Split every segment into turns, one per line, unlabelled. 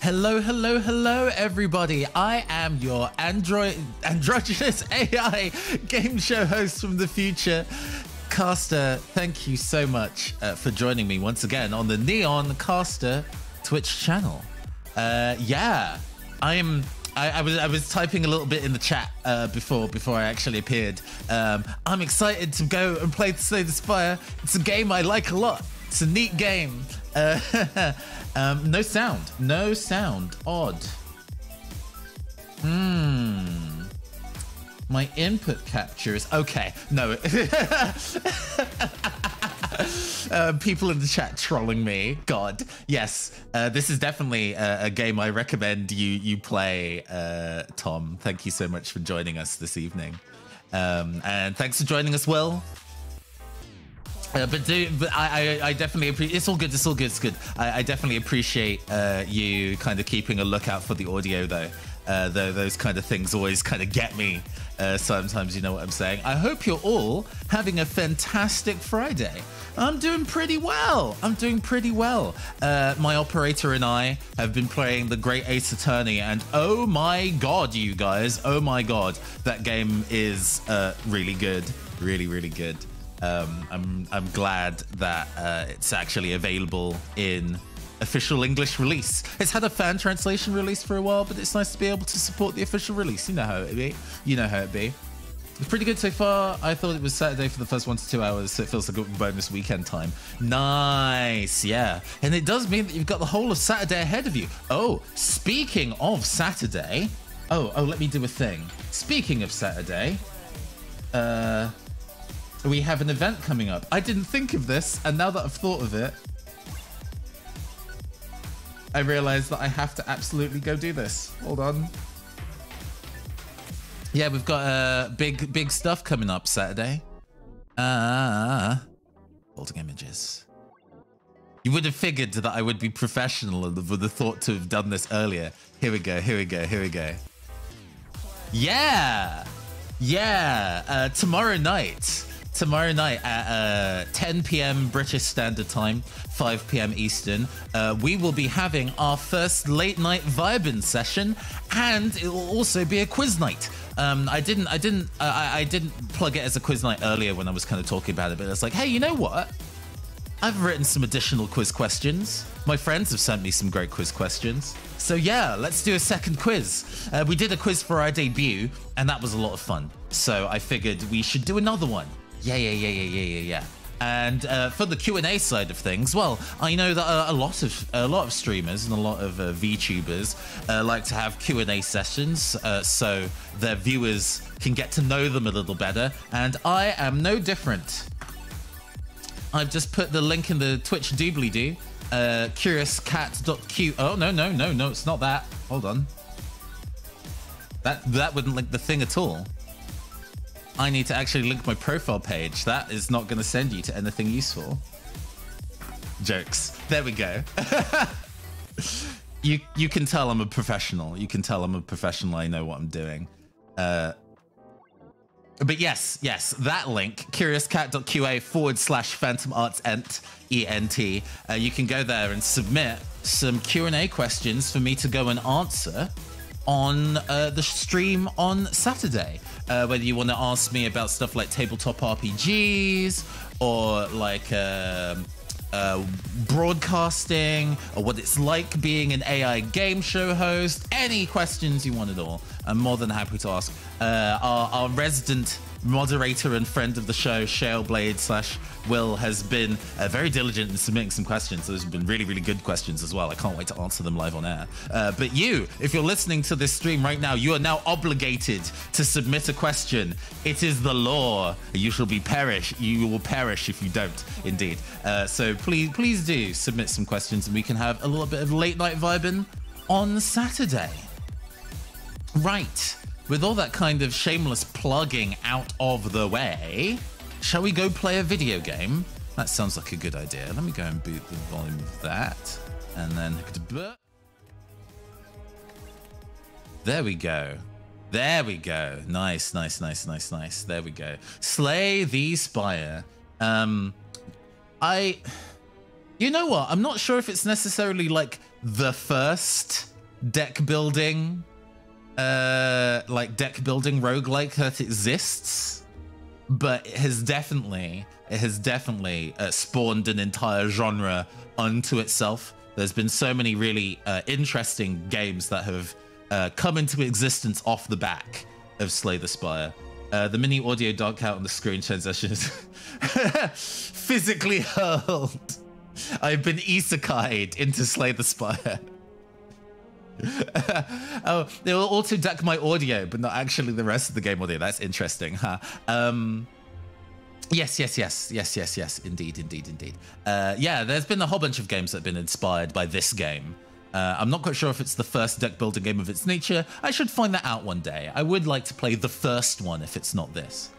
Hello, hello, hello, everybody. I am your androgynous AI game show host from the future, Caster. Thank you so much for joining me once again on the Neon Caster Twitch channel. I was typing a little bit in the chat before I actually appeared. I'm excited to go and play Slay the Spire. It's a game I like a lot. It's a neat game. No sound. Odd. My input capture is okay. No. People in the chat trolling me. God. Yes. This is definitely a game I recommend you play, Tom. Thank you so much for joining us this evening. And thanks for joining us, Will. But I definitely appreciate. It's all good. It's good. I definitely appreciate you kind of keeping a lookout for the audio, though. Those kind of things always kind of get me. Sometimes, you know what I'm saying. I hope you're all having a fantastic Friday. I'm doing pretty well. My operator and I have been playing the Great Ace Attorney, and oh my god, you guys! Oh my god, that game is really good. Really good. I'm glad that it's actually available in official English release. It's had a fan translation release for a while, but it's nice to be able to support the official release. You know how it be. It's pretty good so far. I thought it was Saturday for the first 1 to 2 hours, so it feels like a bonus weekend time. Nice, yeah. And it does mean that you've got the whole of Saturday ahead of you. Oh, speaking of Saturday. Oh, let me do a thing. Speaking of Saturday, we have an event coming up. I didn't think of this, and now that I've thought of it, I realize that I have to absolutely go do this. Hold on. Yeah, we've got big stuff coming up Saturday. Holding images. You would have figured that I would be professional and would have thought to have done this earlier. Here we go. Yeah. Tomorrow night at 10 p.m. British Standard Time, 5 p.m. Eastern, we will be having our first late night vibing session, and it will also be a quiz night. I didn't plug it as a quiz night earlier when I was kind of talking about it, but it's like, hey, you know what? I've written some additional quiz questions. My friends have sent me some great quiz questions. So yeah, let's do a second quiz. We did a quiz for our debut, and that was a lot of fun. So I figured we should do another one. Yeah. And for the Q&A side of things, well, I know that a lot of streamers and a lot of VTubers like to have Q&A sessions, so their viewers can get to know them a little better. And I am no different. I've just put the link in the Twitch doobly-doo, curiouscat.q. Oh no, it's not that. Hold on. That wouldn't link the thing at all. I need to actually link my profile page. That is not going to send you to anything useful. Jokes. There we go. You can tell I'm a professional. I know what I'm doing. But yes, that link, curiouscat.qa/phantomartsent, ENT. You can go there and submit some Q&A questions for me to go and answer on the stream on Saturday. Whether you want to ask me about stuff like tabletop RPGs or like broadcasting, or what it's like being an AI game show host, any questions you want at all, I'm more than happy to ask. Our resident moderator and friend of the show, Shaleblade/Will, has been very diligent in submitting some questions. Those have been really good questions as well. I can't wait to answer them live on air. But you, if you're listening to this stream right now, you are now obligated to submit a question. It is the law. You will perish if you don't, indeed. So please do submit some questions, and we can have a little bit of late night vibing on Saturday. Right. With all that kind of shameless plugging out of the way, shall we go play a video game? That sounds like a good idea. Let me go and boot the volume of that. And then... There we go. Nice. There we go. Slay the Spire. You know what? I'm not sure if it's necessarily like the first deck building, deck building roguelike that exists, but it has definitely spawned an entire genre unto itself. There's been so many really interesting games that have come into existence off the back of Slay the Spire. The mini audio dark out on the screen transition is physically hurled. I've been isekai'd into Slay the Spire. Oh, they will also duck my audio, but not actually the rest of the game audio. That's interesting, huh? Yes, indeed. Yeah, there's been a whole bunch of games that have been inspired by this game. I'm not quite sure if it's the first deck building game of its nature. I should find that out one day. I would like to play the first one if it's not this.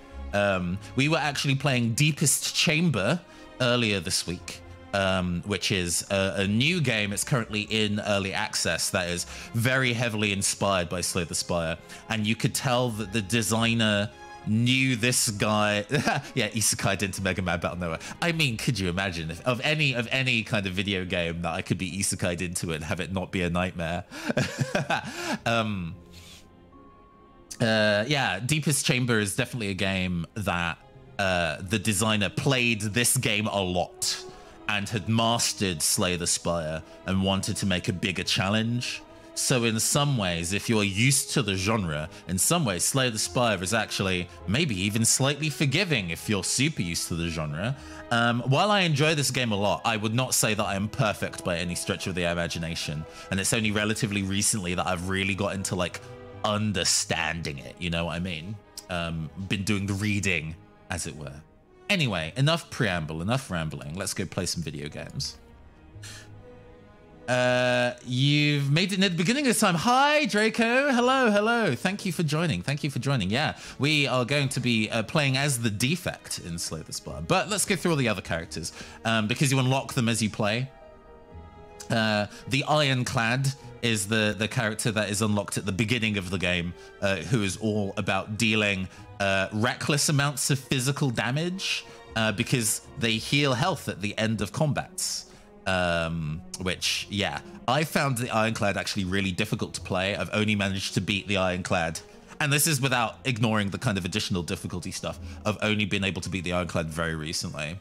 We were actually playing Deepest Chamber earlier this week, which is a new game. It's currently in early access that is very heavily inspired by Slay the Spire. And you could tell that the designer knew this guy. Yeah, isekai'd into Mega Man Battle Noah. I mean, could you imagine if of any kind of video game that I could be isekai'd into it and have it not be a nightmare? Yeah, Deepest Chamber is definitely a game that the designer played this game a lot and had mastered Slay the Spire and wanted to make a bigger challenge. So in some ways, if you're used to the genre, in some ways, Slay the Spire is actually maybe even slightly forgiving if you're super used to the genre. While I enjoy this game a lot, I would not say that I am perfect by any stretch of the imagination. And it's only relatively recently that I've really got into like understanding it, you know what I mean? Been doing the reading, as it were. Anyway, enough preamble, enough rambling. Let's go play some video games. You've made it at the beginning of this time. Hi, Draco. Hello. Thank you for joining. Yeah, we are going to be playing as the Defect in Slay the Spire. But let's go through all the other characters because you unlock them as you play. The Ironclad is the character that is unlocked at the beginning of the game, who is all about dealing reckless amounts of physical damage because they heal health at the end of combats. Which, yeah, I found the Ironclad actually really difficult to play. I've only managed to beat the Ironclad, and this is without ignoring the kind of additional difficulty stuff. I've only been able to beat the Ironclad very recently.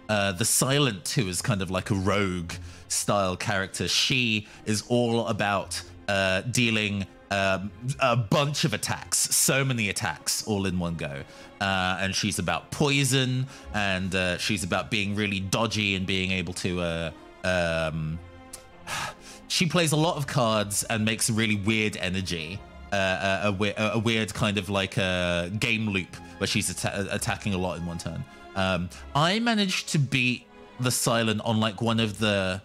The Silent, who is kind of like a rogue style character, she is all about dealing a bunch of attacks, so many attacks all in one go. And she's about poison, and she's about being really dodgy and being able to she plays a lot of cards and makes really weird energy, a weird kind of like a game loop where she's attacking a lot in one turn. I managed to beat the Silent on like one of the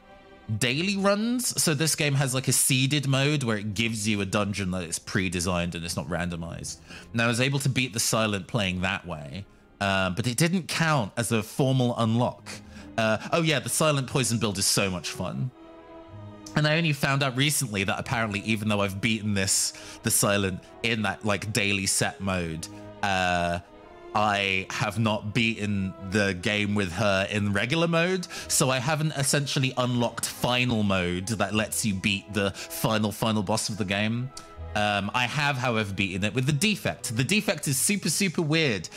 daily runs. So this game has like a seeded mode where it gives you a dungeon that is pre-designed and it's not randomized. And I was able to beat the Silent playing that way, but it didn't count as a formal unlock. Oh yeah, the Silent poison build is so much fun. And I only found out recently that apparently, even though I've beaten the Silent in that like daily set mode, I have not beaten the game with her in regular mode, so I haven't essentially unlocked final mode that lets you beat the final boss of the game. I have, however, beaten it with the Defect. The Defect is super weird.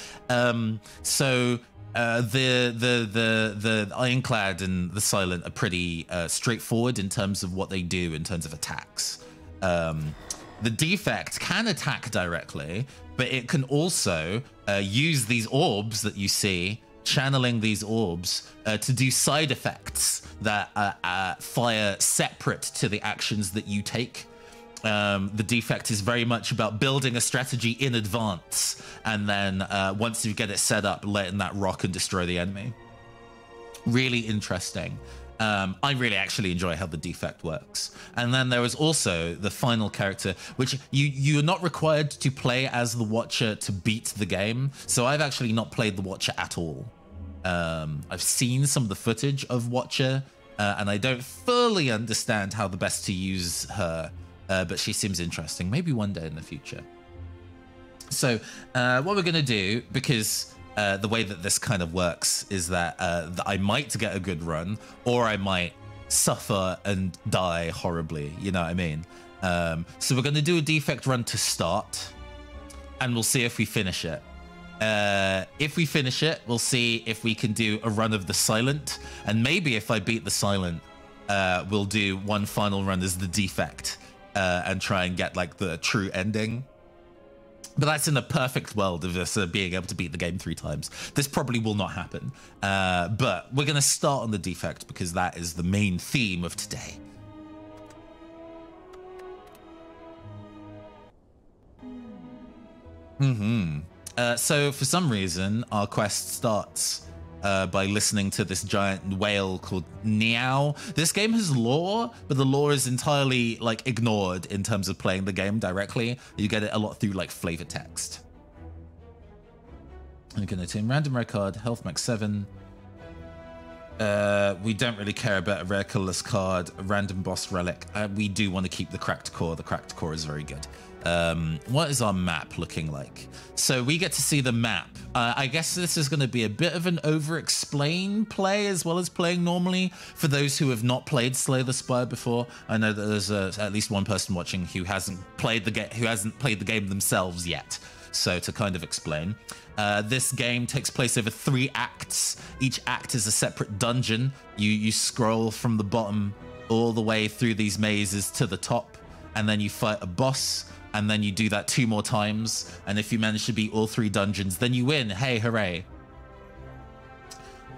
So the Ironclad and the Silent are pretty straightforward in terms of what they do in terms of attacks. The Defect can attack directly, but it can also use these orbs that you see, channeling these orbs to do side effects that fire separate to the actions that you take. The Defect is very much about building a strategy in advance, and then once you get it set up, letting that rock and destroy the enemy. Really interesting. I really actually enjoy how the Defect works. And then there was also the final character, which you're not required to play as the Watcher to beat the game. So I've actually not played the Watcher at all. I've seen some of the footage of Watcher, and I don't fully understand how the best to use her, but she seems interesting. Maybe one day in the future. So what we're going to do, because the way that this kind of works is that I might get a good run, or I might suffer and die horribly. You know what I mean? So we're going to do a defect run to start, and we'll see if we finish it. If we finish it, we'll see if we can do a run of the silent, and maybe if I beat the silent, we'll do one final run as the defect and try and get like the true ending. But that's in a perfect world of us being able to beat the game 3 times. This probably will not happen, but we're going to start on the defect because that is the main theme of today. So for some reason, our quest starts by listening to this giant whale called Niao. This game has lore, but the lore is entirely like ignored in terms of playing the game directly. You get it a lot through like flavor text. I'm gonna turn random rare card, health max 7. We don't really care about a rare colorless card, a random boss relic. We do want to keep the cracked core. The cracked core is very good. What is our map looking like? So we get to see the map. I guess this is going to be a bit of an over-explain play as well as playing normally for those who have not played Slay the Spire before. I know that there's at least one person watching who hasn't played the game themselves yet. So to kind of explain, this game takes place over 3 acts. Each act is a separate dungeon. You scroll from the bottom all the way through these mazes to the top, and then you fight a boss. And then you do that 2 more times. And if you manage to beat all 3 dungeons, then you win. Hey, hooray.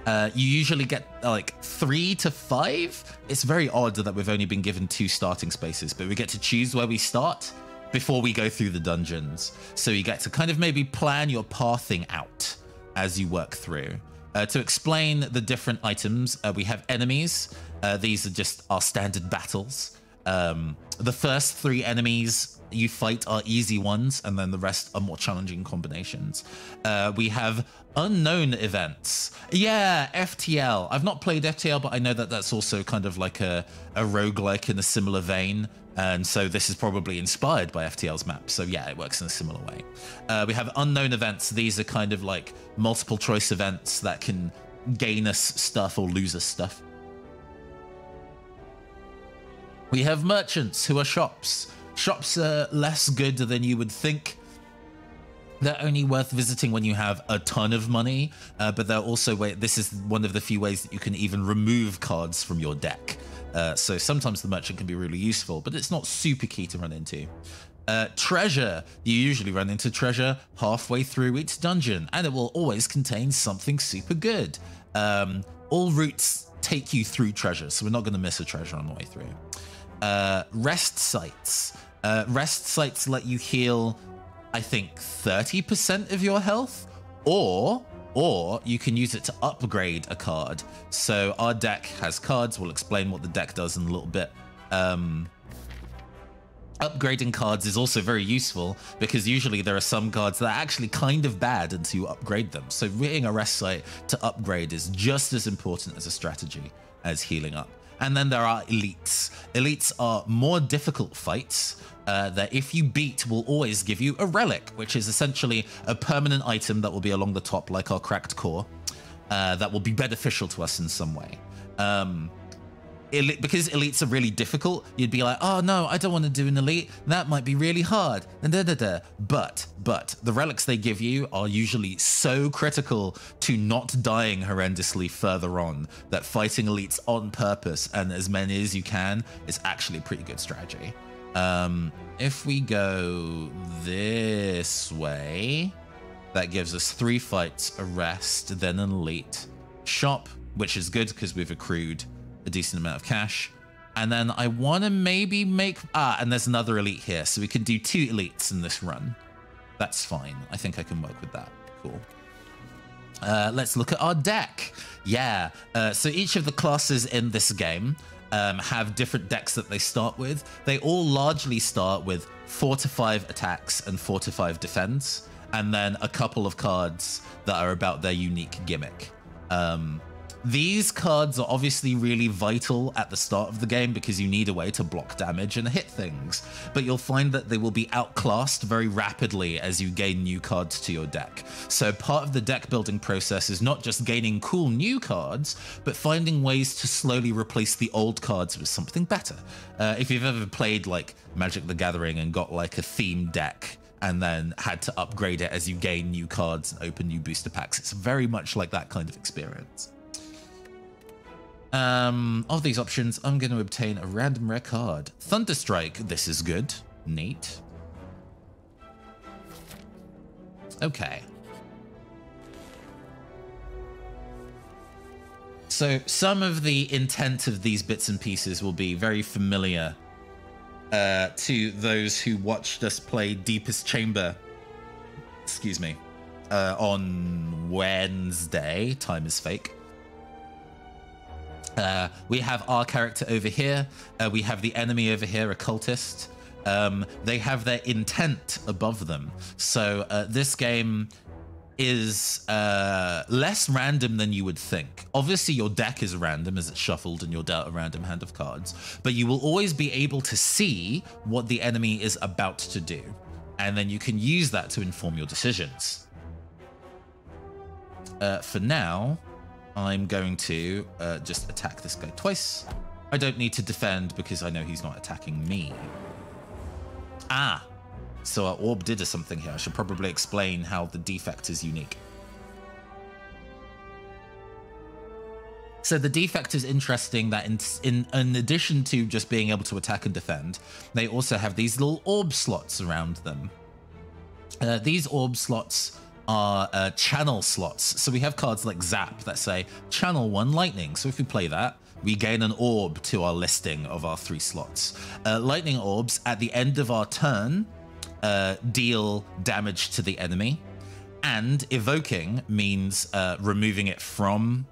You usually get like 3 to 5. It's very odd that we've only been given 2 starting spaces, but we get to choose where we start before we go through the dungeons. So you get to kind of maybe plan your pathing out as you work through. To explain the different items, we have enemies. These are just our standard battles. The first 3 enemies you fight are easy ones, and then the rest are more challenging combinations. We have unknown events. Yeah, FTL. I've not played FTL, but I know that that's also kind of like a roguelike in a similar vein. And so this is probably inspired by FTL's map. So yeah, it works in a similar way. We have unknown events. These are kind of like multiple choice events that can gain us stuff or lose us stuff. We have merchants, who are shops. Shops are less good than you would think. They're only worth visiting when you have a ton of money, but they're also this is one of the few ways that you can even remove cards from your deck. So sometimes the merchant can be really useful, but it's not super key to run into. Treasure. You usually run into treasure halfway through each dungeon, and it will always contain something super good. All routes take you through treasure, so we're not going to miss a treasure on the way through. Rest sites. Rest sites let you heal, I think, 30% of your health, or you can use it to upgrade a card. So our deck has cards. We'll explain what the deck does in a little bit. Upgrading cards is also very useful because usually there are some cards that are actually kind of bad until you upgrade them. So hitting a rest site to upgrade is just as important as a strategy as healing up. And then there are elites. Elites are more difficult fights that if you beat will always give you a relic, which is essentially a permanent item that will be along the top like our cracked core that will be beneficial to us in some way. Because elites are really difficult, you'd be like, oh no, I don't want to do an elite. That might be really hard. But the relics they give you are usually so critical to not dying horrendously further on that fighting elites on purpose and as many as you can is actually a pretty good strategy. If we go this way, that gives us 3 fights, a rest, then an elite. Shop, which is good because we've accrued a decent amount of cash. And then I want to maybe make... and there's another elite here. So we can do 2 elites in this run. That's fine. I think I can work with that. Cool. Let's look at our deck. Yeah. So each of the classes in this game have different decks that they start with. They all largely start with 4 to 5 attacks and 4 to 5 defense. And then a couple of cards that are about their unique gimmick. These cards are obviously really vital at the start of the game because you need a way to block damage and hit things, but you'll find that they will be outclassed very rapidly as you gain new cards to your deck. So part of the deck building process is not just gaining cool new cards, but finding ways to slowly replace the old cards with something better. If you've ever played like Magic the Gathering and got like a themed deck and then had to upgrade it as you gain new cards and open new booster packs, it's very much like that kind of experience. Of these options, I'm going to obtain a random rare card. Thunderstrike, this is good. Neat. Okay. So some of the intent of these bits and pieces will be very familiar to those who watched us play Deepest Chamber, excuse me, on Wednesday. Time is fake. We have our character over here. We have the enemy over here, a cultist. They have their intent above them. So this game is less random than you would think. Obviously, your deck is random as it's shuffled and you're dealt a random hand of cards, but you will always be able to see what the enemy is about to do. And then you can use that to inform your decisions. For now, I'm going to just attack this guy twice. I don't need to defend because I know he's not attacking me. Ah, so our orb did something here. I should probably explain how the defect is unique. So the defect is interesting that in addition to just being able to attack and defend, they also have these little orb slots around them. These orb slots are channel slots. So we have cards like Zap that say channel 1 lightning. So if we play that, we gain an orb to our listing of our 3 slots. Lightning orbs at the end of our turn deal damage to the enemy, and evoking means removing it from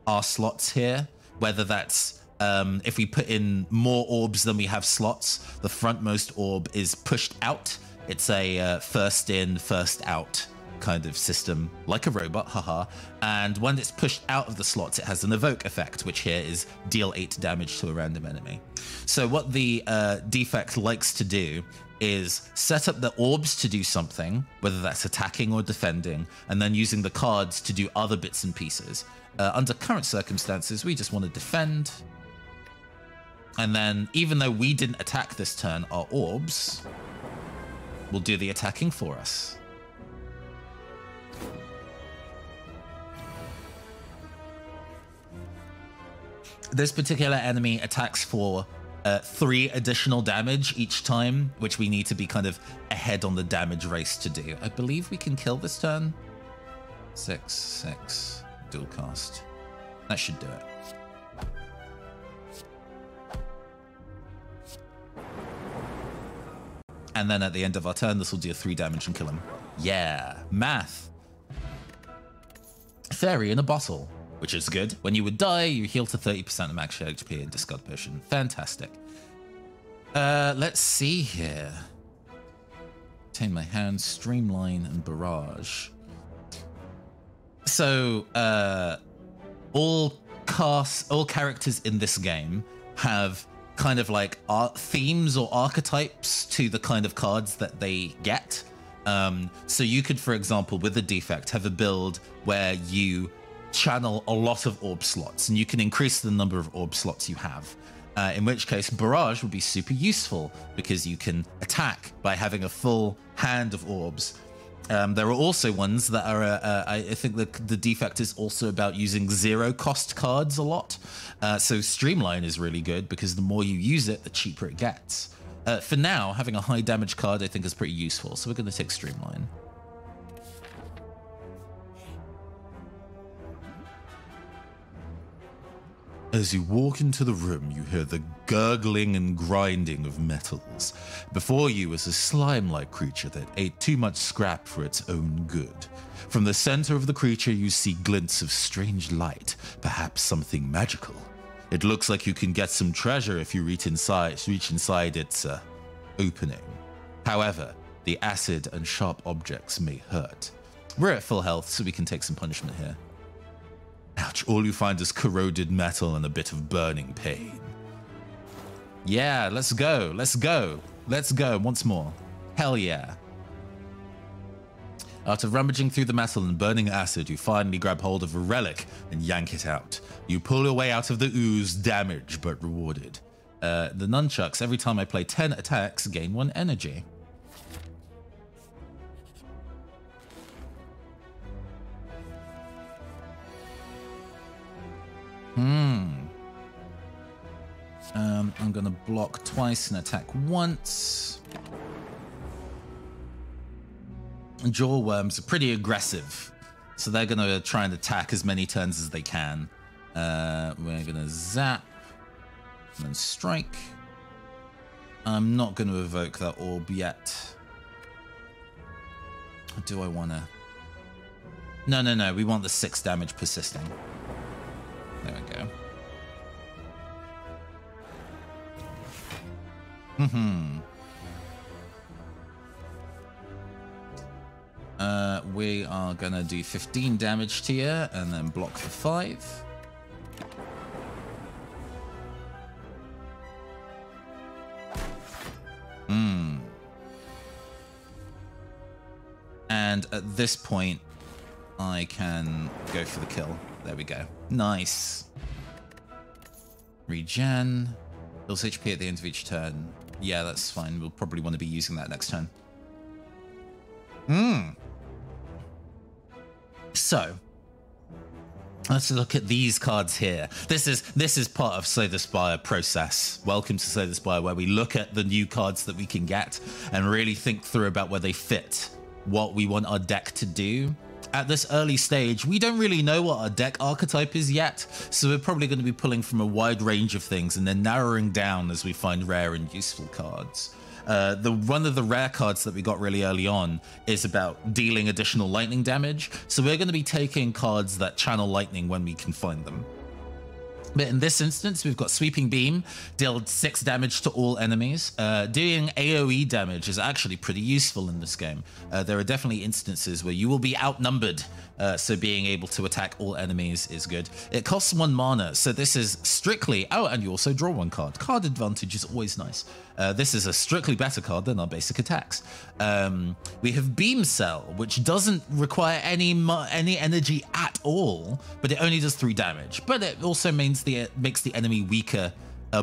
our slots here, whether that's if we put in more orbs than we have slots, the frontmost orb is pushed out. It's a first in, first out kind of system, like a robot, haha. And when it's pushed out of the slots, it has an evoke effect, which here is deal 8 damage to a random enemy. So what the defect likes to do is set up the orbs to do something, whether that's attacking or defending, and then using the cards to do other bits and pieces. Under current circumstances, we just want to defend. And then, even though we didn't attack this turn, our orbs will do the attacking for us. This particular enemy attacks for 3 additional damage each time, which we need to be kind of ahead on the damage race to do. I believe we can kill this turn. 6, dual cast. That should do it. And then at the end of our turn, this will do 3 damage and kill him. Yeah, math. Fairy in a bottle, which is good. When you would die, you heal to 30% of max HP and discard potion. Fantastic. Let's see here. Obtain my hand, streamline, and barrage. So, all characters in this game have kind of like themes or archetypes to the kind of cards that they get. So you could, for example, with the defect, have a build where you channel a lot of orb slots, and you can increase the number of orb slots you have. In which case, barrage would be super useful because you can attack by having a full hand of orbs. There are also ones that are, I think the defect is also about using 0 cost cards a lot. So Streamline is really good because the more you use it, the cheaper it gets. For now, having a high damage card I think is pretty useful, so we're going to take Streamline. As you walk into the room, you hear the gurgling and grinding of metals. Before you is a slime-like creature that ate too much scrap for its own good. From the center of the creature, you see glints of strange light, perhaps something magical. It looks like you can get some treasure if you reach inside its opening. However, the acid and sharp objects may hurt. We're at full health, so we can take some punishment here. Ouch, all you find is corroded metal and a bit of burning pain. Yeah, let's go, let's go. Let's go once more. Hell yeah. After rummaging through the metal and burning acid, you finally grab hold of a relic and yank it out. You pull your way out of the ooze, damaged but rewarded. The nunchucks, every time I play 10 attacks, gain 1 energy. I'm gonna block twice and attack once. Jawworms are pretty aggressive, so they're gonna try and attack as many turns as they can. We're gonna zap and then strike. I'm not gonna evoke that orb yet. Do I wanna? No, we want the 6 damage persisting. There we go. We are gonna do 15 damage to you and then block for 5. And at this point, I can go for the kill. There we go. Nice. Regen. Heals HP at the end of each turn. Yeah, that's fine. We'll probably want to be using that next turn. So, let's look at these cards here. This is part of Slay the Spire process. Welcome to Slay the Spire, where we look at the new cards that we can get and really think through about where they fit, what we want our deck to do. At this early stage, we don't really know what our deck archetype is yet, so we're probably going to be pulling from a wide range of things and then narrowing down as we find rare and useful cards. One of the rare cards that we got really early on is about dealing additional lightning damage, so we're going to be taking cards that channel lightning when we can find them. But in this instance, we've got Sweeping Beam, dealt 6 damage to all enemies. Doing AoE damage is actually pretty useful in this game. There are definitely instances where you will be outnumbered, so being able to attack all enemies is good. It costs 1 mana, so this is strictly... Oh, and you also draw 1 card. Card advantage is always nice. This is a strictly better card than our basic attacks. We have Beam Cell, which doesn't require any energy at all, but it only does 3 damage. But it also means it makes the enemy weaker,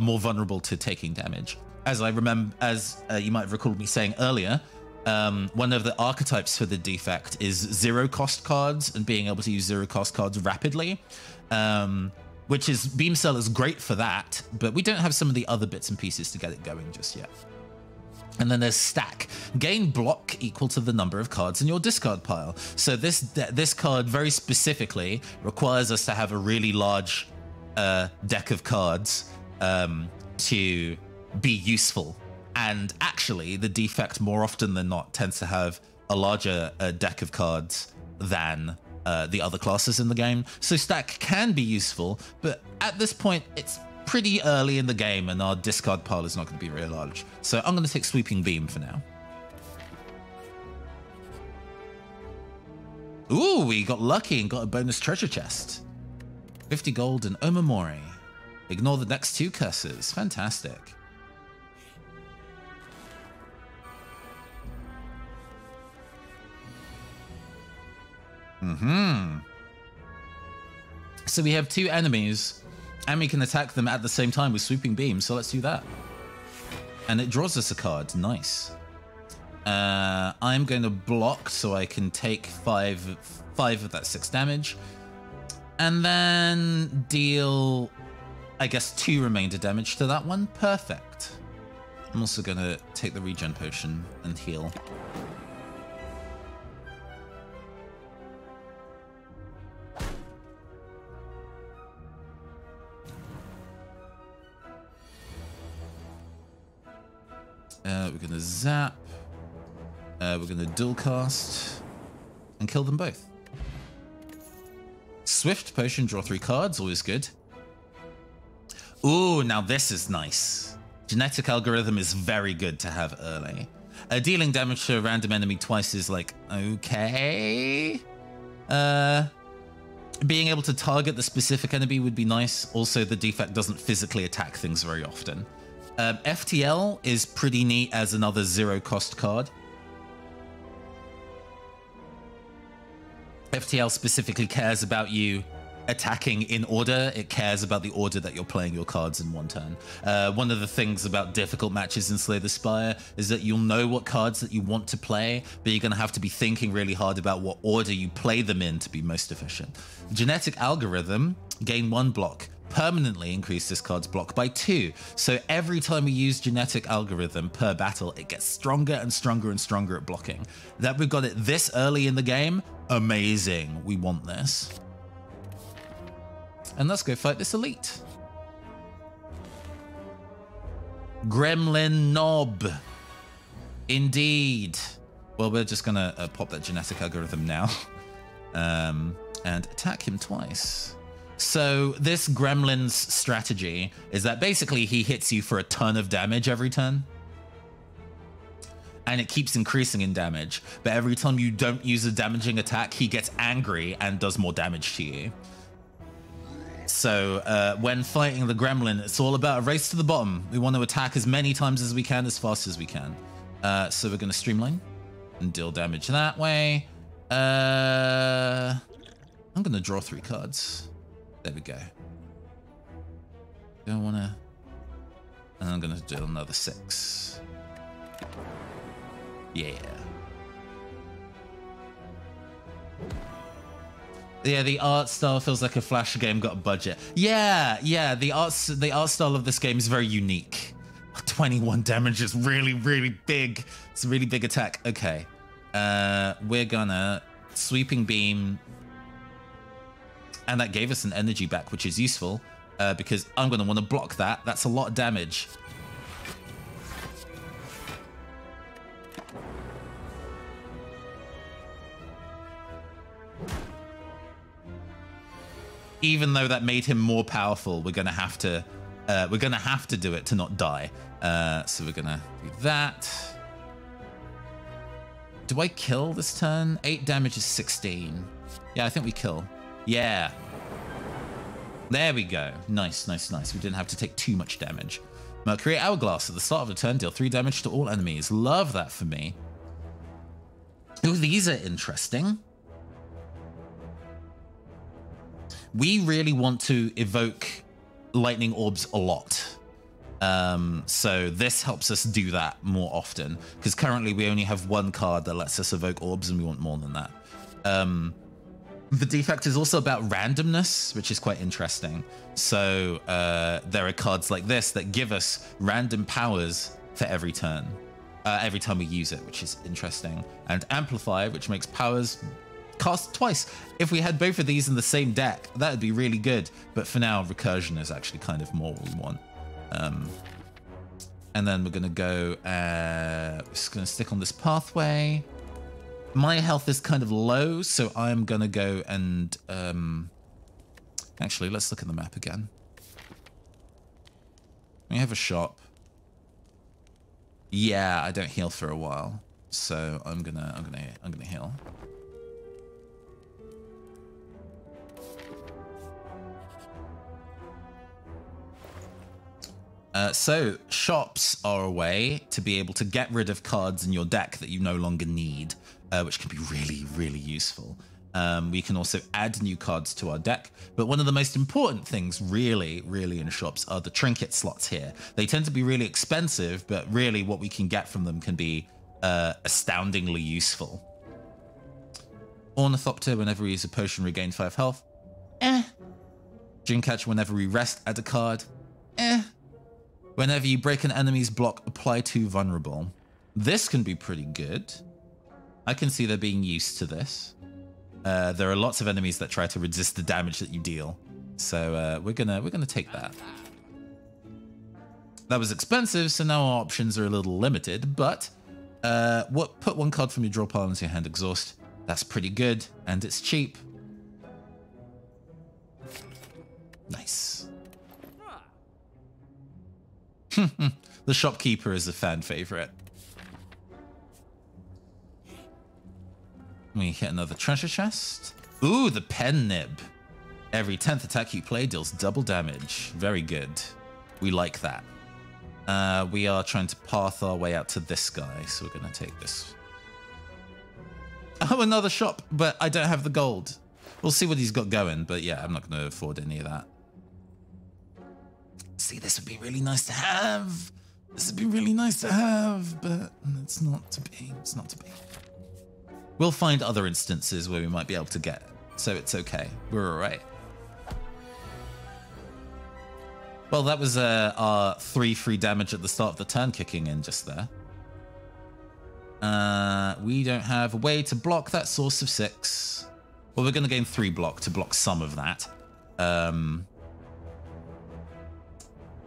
more vulnerable to taking damage. As you might have recalled me saying earlier, one of the archetypes for the Defect is 0 cost cards and being able to use 0 cost cards rapidly. Which is, Beam Cell is great for that, but we don't have some of the other bits and pieces to get it going just yet. And then there's Stack. Gain block equal to the number of cards in your discard pile. So this card very specifically requires us to have a really large deck of cards to be useful. And actually, the Defect more often than not tends to have a larger deck of cards than the other classes in the game. So Stack can be useful, but at this point, it's pretty early in the game and our discard pile is not going to be very large. So I'm going to take Sweeping Beam for now. Ooh, we got lucky and got a bonus treasure chest. 50 gold and Omamori. Ignore the next 2 curses. Fantastic. So we have 2 enemies, and we can attack them at the same time with Sweeping Beam, so let's do that. And it draws us a card. Nice. I'm going to block so I can take 5 of that 6 damage. And then deal, I guess, 2 remainder damage to that one. Perfect. I'm also going to take the regen potion and heal. We're going to zap. We're going to dual cast and kill them both. Swift potion, draw 3 cards, always good. Ooh, now this is nice. Genetic algorithm is very good to have early. Dealing damage to a random enemy twice is like, okay. Being able to target the specific enemy would be nice. Also, the Defect doesn't physically attack things very often. FTL is pretty neat as another zero-cost card. FTL specifically cares about you attacking in order. It cares about the order that you're playing your cards in one turn. One of the things about difficult matches in Slay the Spire is that you'll know what cards that you want to play, but you're going to have to be thinking really hard about what order you play them in to be most efficient. Genetic Algorithm, gain 1 block. Permanently increase this card's block by 2. So every time we use Genetic Algorithm per battle, it gets stronger and stronger and stronger at blocking. That we've got it this early in the game, amazing. We want this. And let's go fight this elite. Gremlin Knob. Indeed. Well, we're just gonna pop that Genetic Algorithm now. And attack him twice. So this Gremlin's strategy is that basically he hits you for a ton of damage every turn. And it keeps increasing in damage. But every time you don't use a damaging attack, he gets angry and does more damage to you. So when fighting the Gremlin, it's all about a race to the bottom. We want to attack as many times as we can, as fast as we can. So we're going to streamline and deal damage that way. I'm going to draw 3 cards. There we go. Don't want to... And I'm going to do another 6. Yeah. Yeah, the art style feels like a Flash game got a budget. Yeah, the art style of this game is very unique. 21 damage is really, really big. It's a really big attack. Okay. We're gonna Sweeping Beam. And that gave us an energy back, which is useful, because I'm gonna want to block that. That's a lot of damage. Even though that made him more powerful, we're gonna have to do it to not die. So we're gonna do that. Do I kill this turn? 8 damage is 16. Yeah, I think we kill. Yeah. There we go. Nice, nice, nice. We didn't have to take too much damage. Mercury Hourglass at the start of the turn, deal 3 damage to all enemies. Love that for me. Ooh, these are interesting. We really want to evoke lightning orbs a lot. So this helps us do that more often, because currently we only have 1 card that lets us evoke orbs, and we want more than that. The Defect is also about randomness, which is quite interesting. So there are cards like this that give us random powers for every turn, every time we use it, which is interesting. And Amplify, which makes powers cast twice. If we had both of these in the same deck, that would be really good. But for now, Recursion is actually kind of more what we want. And then we're going to go, just going to stick on this pathway. My health is kind of low, so I'm going to go and... actually, let's look at the map again. We have a shop. Yeah, I don't heal for a while, so I'm gonna heal. So shops are a way to be able to get rid of cards in your deck that you no longer need, which can be really, really useful. We can also add new cards to our deck, but one of the most important things really in shops are the trinket slots here. They tend to be really expensive, but really what we can get from them can be astoundingly useful. Ornithopter, whenever we use a potion, regain 5 health. Dreamcatcher, whenever we rest, add a card. Whenever you break an enemy's block, apply 2 vulnerable. This can be pretty good. I can see they're being used to this. There are lots of enemies that try to resist the damage that you deal, so we're gonna take that. That was expensive, so now our options are a little limited. But put 1 card from your draw pile into your hand. Exhaust. That's pretty good, and it's cheap. Nice. The shopkeeper is a fan favorite. We hit another treasure chest. Ooh, the pen nib. Every 10th attack you play deals double damage. Very good. We like that. We are trying to path our way out to this guy, so we're going to take this. Oh, another shop, but I don't have the gold. We'll see what he's got going, but yeah, I'm not going to afford any of that. See, this would be really nice to have. This would be really nice to have, but it's not to be. It's not to be. We'll find other instances where we might be able to get it, so it's okay. We're all right. Well, that was our 3 free damage at the start of the turn kicking in just there. We don't have a way to block that source of 6. Well, we're going to gain 3 block to block some of that. And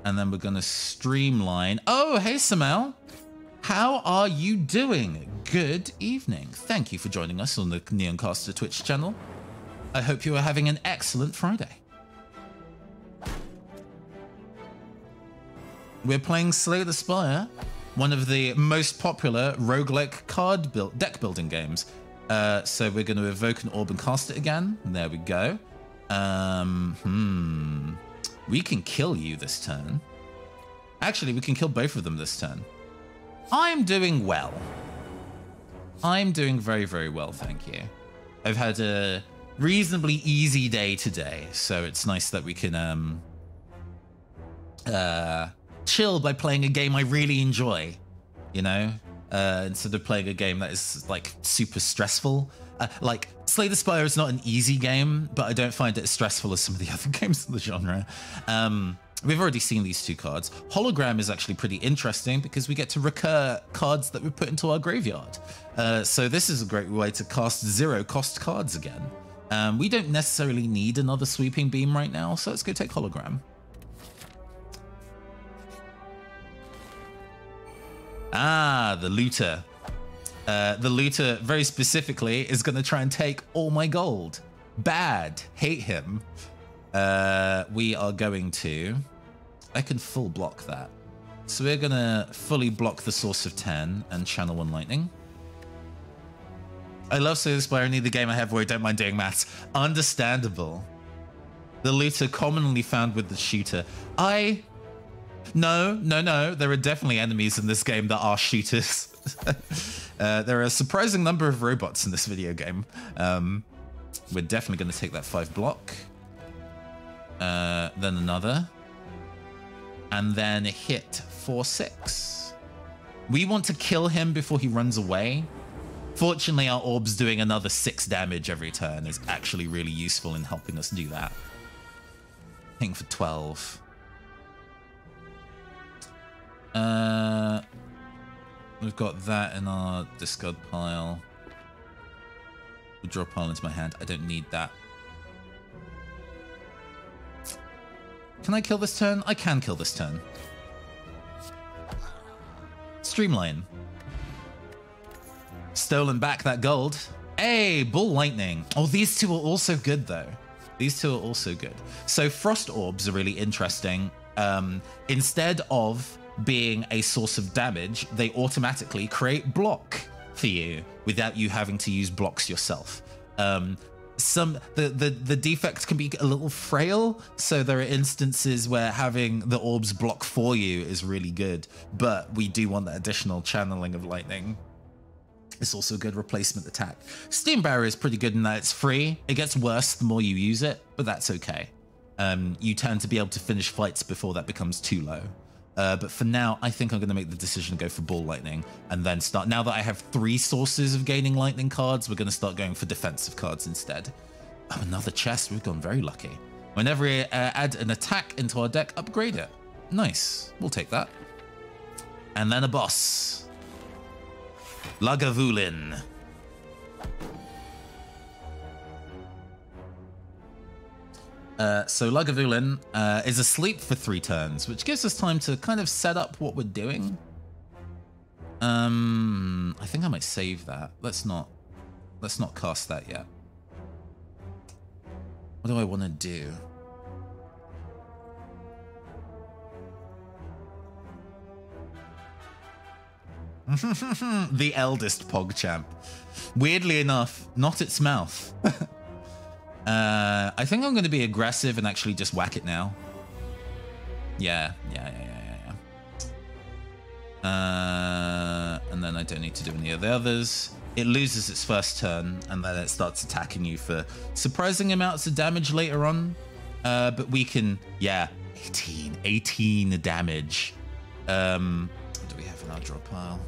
then we're going to streamline. Oh, hey, Samel. How are you doing? Good evening. Thank you for joining us on the Neoncaster Twitch channel. I hope you are having an excellent Friday. We're playing Slay the Spire, one of the most popular roguelike deck building games. So we're going to evoke an orb and cast it again. There we go. We can kill you this turn. Actually, we can kill both of them this turn. I'm doing well. I'm doing very, very well, thank you. I've had a reasonably easy day today, so it's nice that we can chill by playing a game I really enjoy, you know, instead of playing a game that is like super stressful. Like Slay the Spire is not an easy game, but I don't find it as stressful as some of the other games in the genre. We've already seen these 2 cards. Hologram is actually pretty interesting because we get to recur cards that we put into our graveyard. So this is a great way to cast 0-cost cards again. We don't necessarily need another Sweeping Beam right now, so let's go take Hologram. Ah, the looter. The looter, very specifically, is going to try and take all my gold. Bad. Hate him. We are going to... I can full block that. So we're going to fully block the source of 10 and channel 1 lightning. I love Slay the Spire, only the game I have where I don't mind doing maths. Understandable. The looter commonly found with the shooter. No. There are definitely enemies in this game that are shooters. There are a surprising number of robots in this video game. We're definitely going to take that 5 block. Then another. And then hit for 6. We want to kill him before he runs away. Fortunately, our orbs doing another 6 damage every turn is actually really useful in helping us do that. Hitting for 12. We've got that in our discard pile. Withdraw a pile into my hand. I don't need that. Can I kill this turn? I can kill this turn. Streamline. Stolen back that gold. Hey, Bull Lightning. Oh, these 2 are also good, though. These 2 are also good. So Frost Orbs are really interesting. Instead of being a source of damage, they automatically create block for you without you having to use blocks yourself. The defect can be a little frail, so there are instances where having the orbs block for you is really good, but we do want that additional channeling of lightning. It's also a good replacement attack. Steam Barrier is pretty good in that it's free. It gets worse the more you use it, but that's okay. You tend to be able to finish fights before that becomes too low. But for now, I think I'm going to make the decision to go for Ball Lightning and then start. Now that I have 3 sources of gaining lightning cards, we're going to start going for defensive cards instead. Oh, another chest. We've gone very lucky. Whenever we add an attack into our deck, upgrade it. Nice. We'll take that. And then a boss. Lagavulin. So Lagavulin is asleep for 3 turns, which gives us time to kind of set up what we're doing. I think I might save that. Let's not cast that yet. What do I want to do? The eldest PogChamp. Weirdly enough, not its mouth. I think I'm going to be aggressive and actually just whack it now. Yeah. And then I don't need to do any of the others. It loses its first turn, and then it starts attacking you for surprising amounts of damage later on. But we can, yeah, 18 damage. What do we have in our draw pile?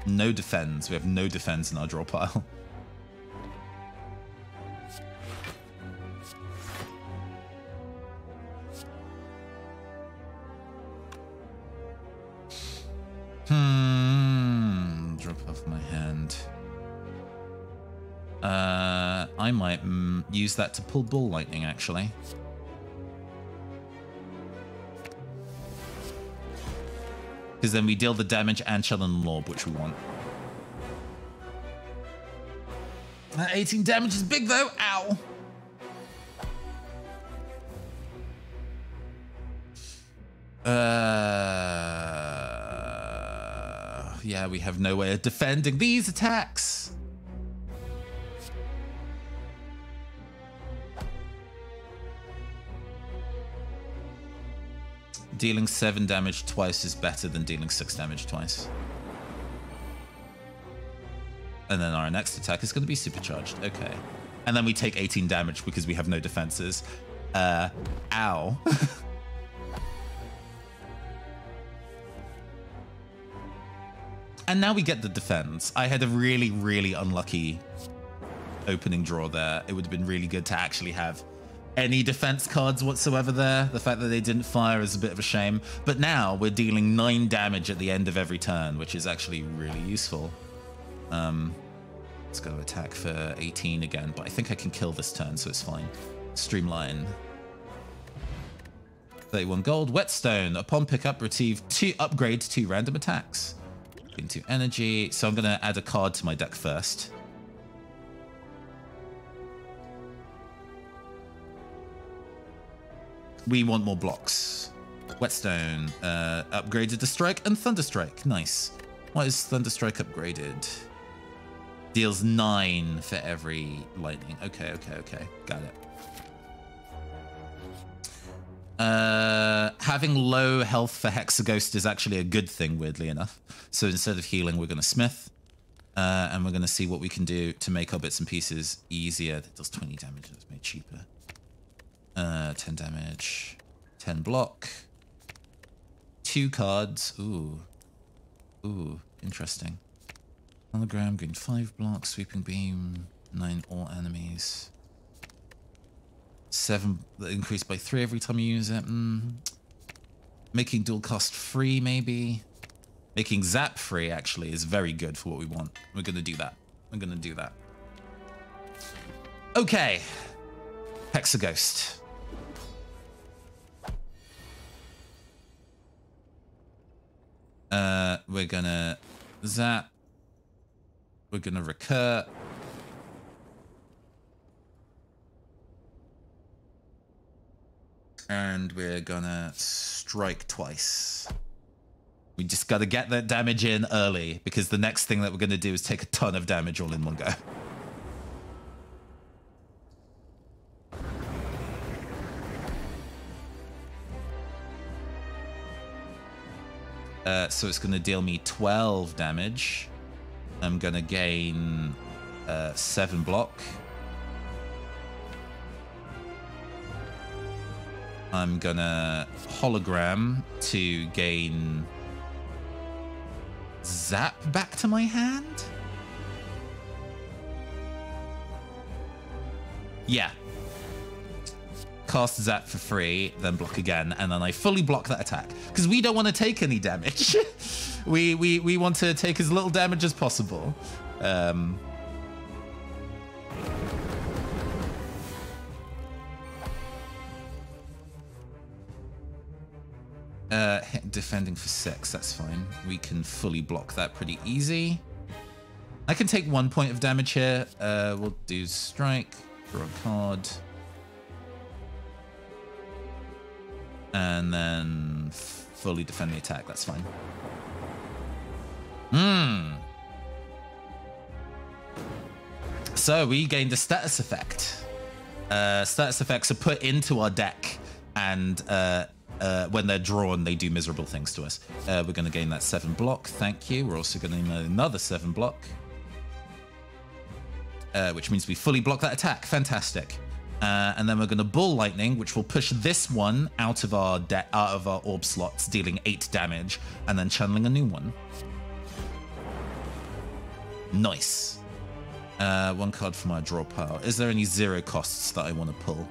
No defense. We have no defense in our draw pile. Drop off my hand. I might use that to pull Ball Lightning, actually. Because then we deal the damage and challenge Lorb, which we want. That 18 damage is big, though. Ow. Yeah, we have no way of defending these attacks. Dealing 7 damage twice is better than dealing 6 damage twice. And then our next attack is going to be supercharged. Okay. And then we take 18 damage because we have no defenses. Ow. And now we get the defense. I had a really, really unlucky opening draw there. It would have been really good to actually have any defense cards whatsoever there. The fact that they didn't fire is a bit of a shame. But now we're dealing 9 damage at the end of every turn, which is actually really useful. Let's go attack for 18 again, but I think I can kill this turn, so it's fine. Streamline. 31 gold. Whetstone. Upon pickup, receive 2 upgrades to random attacks. Into energy. So I'm going to add a card to my deck first. We want more blocks. Whetstone. Upgraded to Strike and Thunderstrike. Nice. What is Thunderstrike upgraded? Deals 9 for every lightning. Okay. Got it. Having low health for Hexaghost is actually a good thing, weirdly enough. So instead of healing, we're going to Smith. And we're going to see what we can do to make our bits and pieces easier. That does 20 damage. That's made cheaper. 10 damage. 10 block. 2 cards. Ooh, interesting. Hologram, gain 5 blocks. Sweeping beam. 9 all enemies. 7 increased by 3 every time you use it. Making dual cost free, maybe. Making zap free, actually, is very good for what we want. We're going to do that. Okay. Hexaghost. We're going to zap. We're going to recur. And we're gonna strike twice. We just gotta get that damage in early, because the next thing that we're gonna do is take a ton of damage all in one go. So it's gonna deal me 12 damage. I'm gonna gain 7 block. I'm gonna hologram to gain zap back to my hand. Yeah. Cast zap for free, then block again, and then I fully block that attack. Because we don't want to take any damage. we want to take as little damage as possible. Defending for 6, that's fine. We can fully block that pretty easy. I can take 1 point of damage here. We'll do strike, draw a card. And then fully defend the attack, that's fine. So we gained a status effect. Status effects are put into our deck, and when they're drawn, they do miserable things to us. We're going to gain that 7 block. Thank you. We're also going to gain another 7 block, which means we fully block that attack. Fantastic. And then we're going to Ball Lightning, which will push this one out of our orb slots, dealing 8 damage, and then channeling a new one. Nice. 1 card from our draw pile. Is there any 0 costs that I want to pull?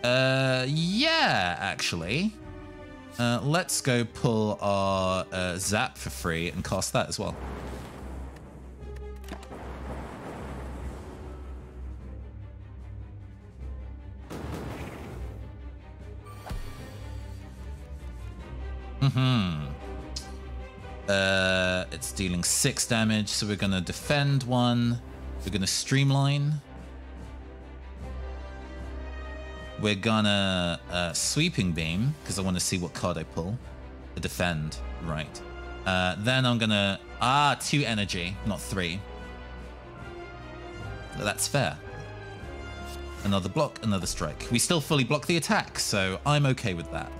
Yeah, actually. Let's go pull our Zap for free and cast that as well. It's dealing 6 damage, so we're gonna defend 1. We're gonna streamline. We're gonna sweeping beam because I want to see what card I pull. The defend, right? Then I'm gonna 2 energy, not 3. That's fair. Another block, another strike. We still fully block the attack, so I'm okay with that.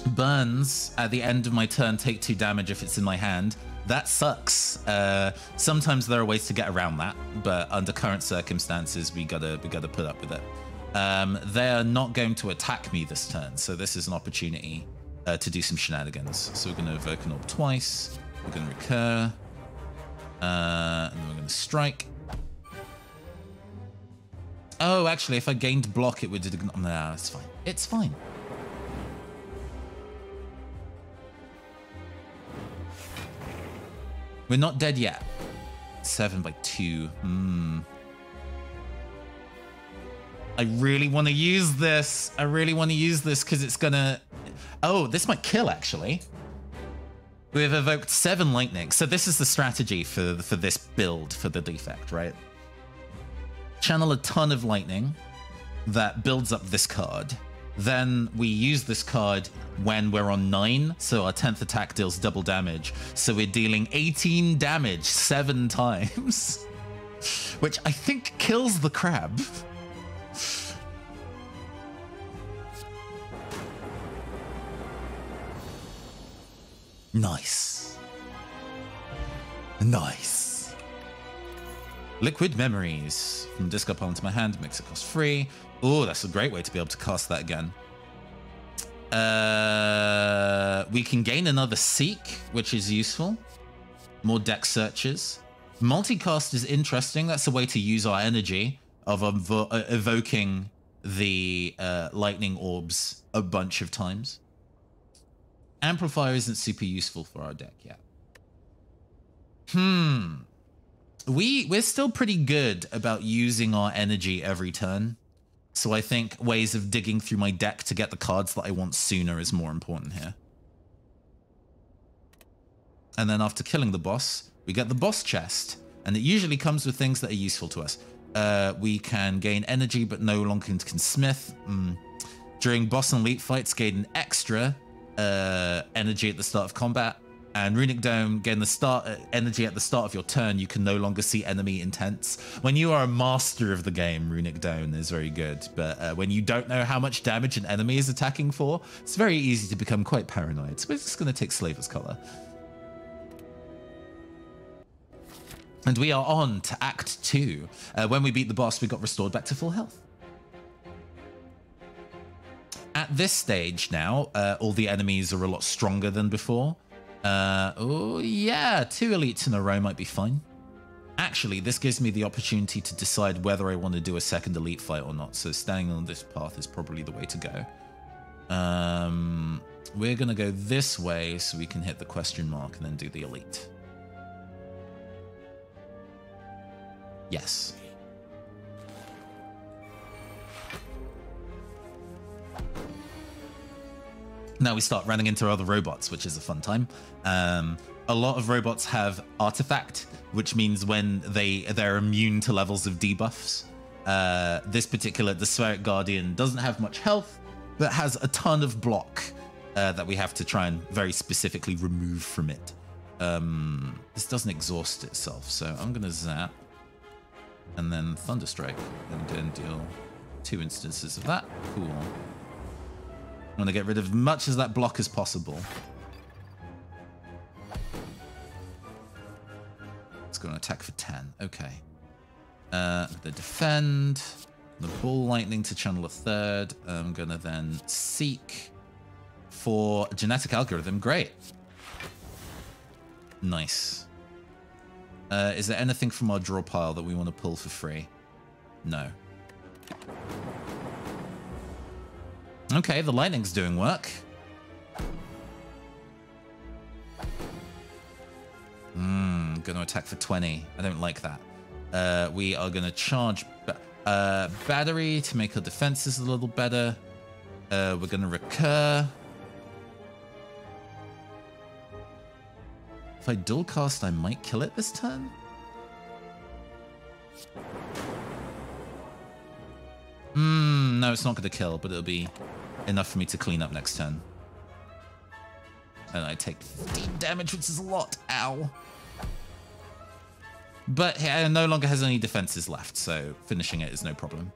Burns at the end of my turn take 2 damage if it's in my hand. That sucks. Sometimes there are ways to get around that, but under current circumstances, we gotta put up with it. They are not going to attack me this turn, so this is an opportunity to do some shenanigans. So we're gonna evoke an orb twice. We're gonna recur, and then we're gonna strike. Oh, actually, if I gained block, it would. No, it's fine. It's fine. We're not dead yet. 7 by 2. I really want to use this. I really want to use this because it's gonna... Oh, this might kill, actually. We've evoked 7 lightning. So this is the strategy for this build, for the defect, right? Channel a ton of lightning that builds up this card. Then we use this card when we're on 9, so our 10th attack deals double damage. So we're dealing 18 damage 7 times, which I think kills the crab. Nice. Nice. Liquid Memories. From discard pile into my hand, makes it cost free. Oh, that's a great way to be able to cast that again. We can gain another Seek, which is useful. More deck searches. Multicast is interesting. That's a way to use our energy of evoking the lightning orbs a bunch of times. Amplifier isn't super useful for our deck yet. We're still pretty good about using our energy every turn. So I think ways of digging through my deck to get the cards that I want sooner is more important here. And then after killing the boss, we get the boss chest. And it usually comes with things that are useful to us. We can gain energy, but no longer can smith. During boss and elite fights, gain an extra energy at the start of combat. And Runic Dome, gain the energy at the start of your turn. You can no longer see enemy intents. When you are a master of the game, Runic Dome is very good. But when you don't know how much damage an enemy is attacking for, it's very easy to become quite paranoid. So we're just going to take Slaver's Color. And we are on to Act 2. When we beat the boss, we got restored back to full health. At this stage now, all the enemies are a lot stronger than before. Oh yeah, 2 elites in a row might be fine. Actually, this gives me the opportunity to decide whether I want to do a second elite fight or not. So staying on this path is probably the way to go. We're going to go this way so we can hit the question mark and then do the elite. Yes. Now we start running into other robots, which is a fun time. A lot of robots have Artifact, which means when they're immune to levels of debuffs. This particular, the Spheric Guardian, doesn't have much health, but has a ton of block that we have to try and very specifically remove from it. This doesn't exhaust itself, so I'm going to zap. And then Thunderstrike, and then deal 2 instances of that. Cool. I'm going to get rid of as much of that block as possible. It's going to attack for 10. Okay. The defend. The Ball Lightning to channel a third. I'm going to then seek for Genetic Algorithm. Great. Nice. Is there anything from our draw pile that we want to pull for free? No. Okay, the lightning's doing work. Gonna attack for 20. I don't like that. We are gonna charge battery to make our defenses a little better. We're gonna recur. If I dual cast, I might kill it this turn. No, it's not going to kill, but it'll be enough for me to clean up next turn. And I take 15 damage, which is a lot. Ow. But it no longer has any defenses left, so finishing it is no problem.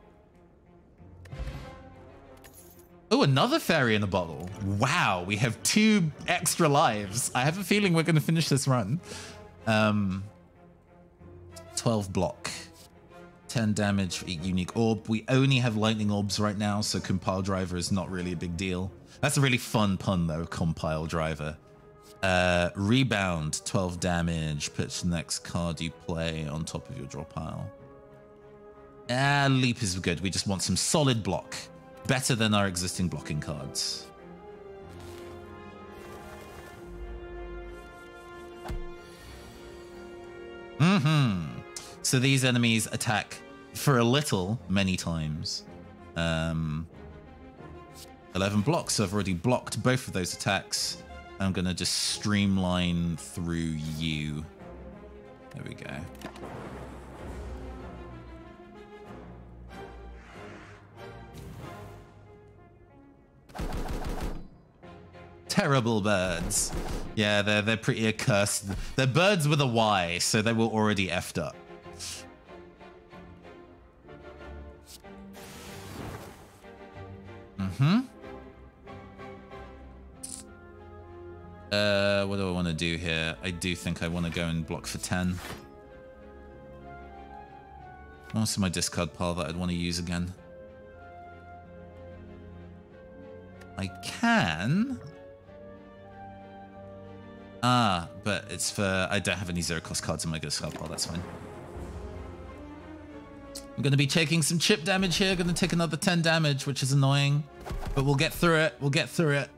Oh, another fairy in a bottle. Wow, we have 2 extra lives. I have a feeling we're going to finish this run. 12 block. 10 damage, unique orb. We only have lightning orbs right now, so compile driver is not really a big deal. That's a really fun pun, though, compile driver. Rebound, 12 damage. Put the next card you play on top of your draw pile. Leap is good. We just want some solid block. Better than our existing blocking cards. So these enemies attack for a little many times. 11 blocks. So I've already blocked both of those attacks. I'm going to just streamline through you. There we go. Terrible birds. Yeah, they're pretty accursed. They're birds with a Y, so they were already effed up. What do I want to do here? I do think I want to go and block for 10. What's in my discard pile that I'd want to use again? I can. But it's for... I don't have any zero-cost cards in my discard pile. That's fine. I'm going to be taking some chip damage here. Going to take another 10 damage, which is annoying. But we'll get through it. We'll get through it.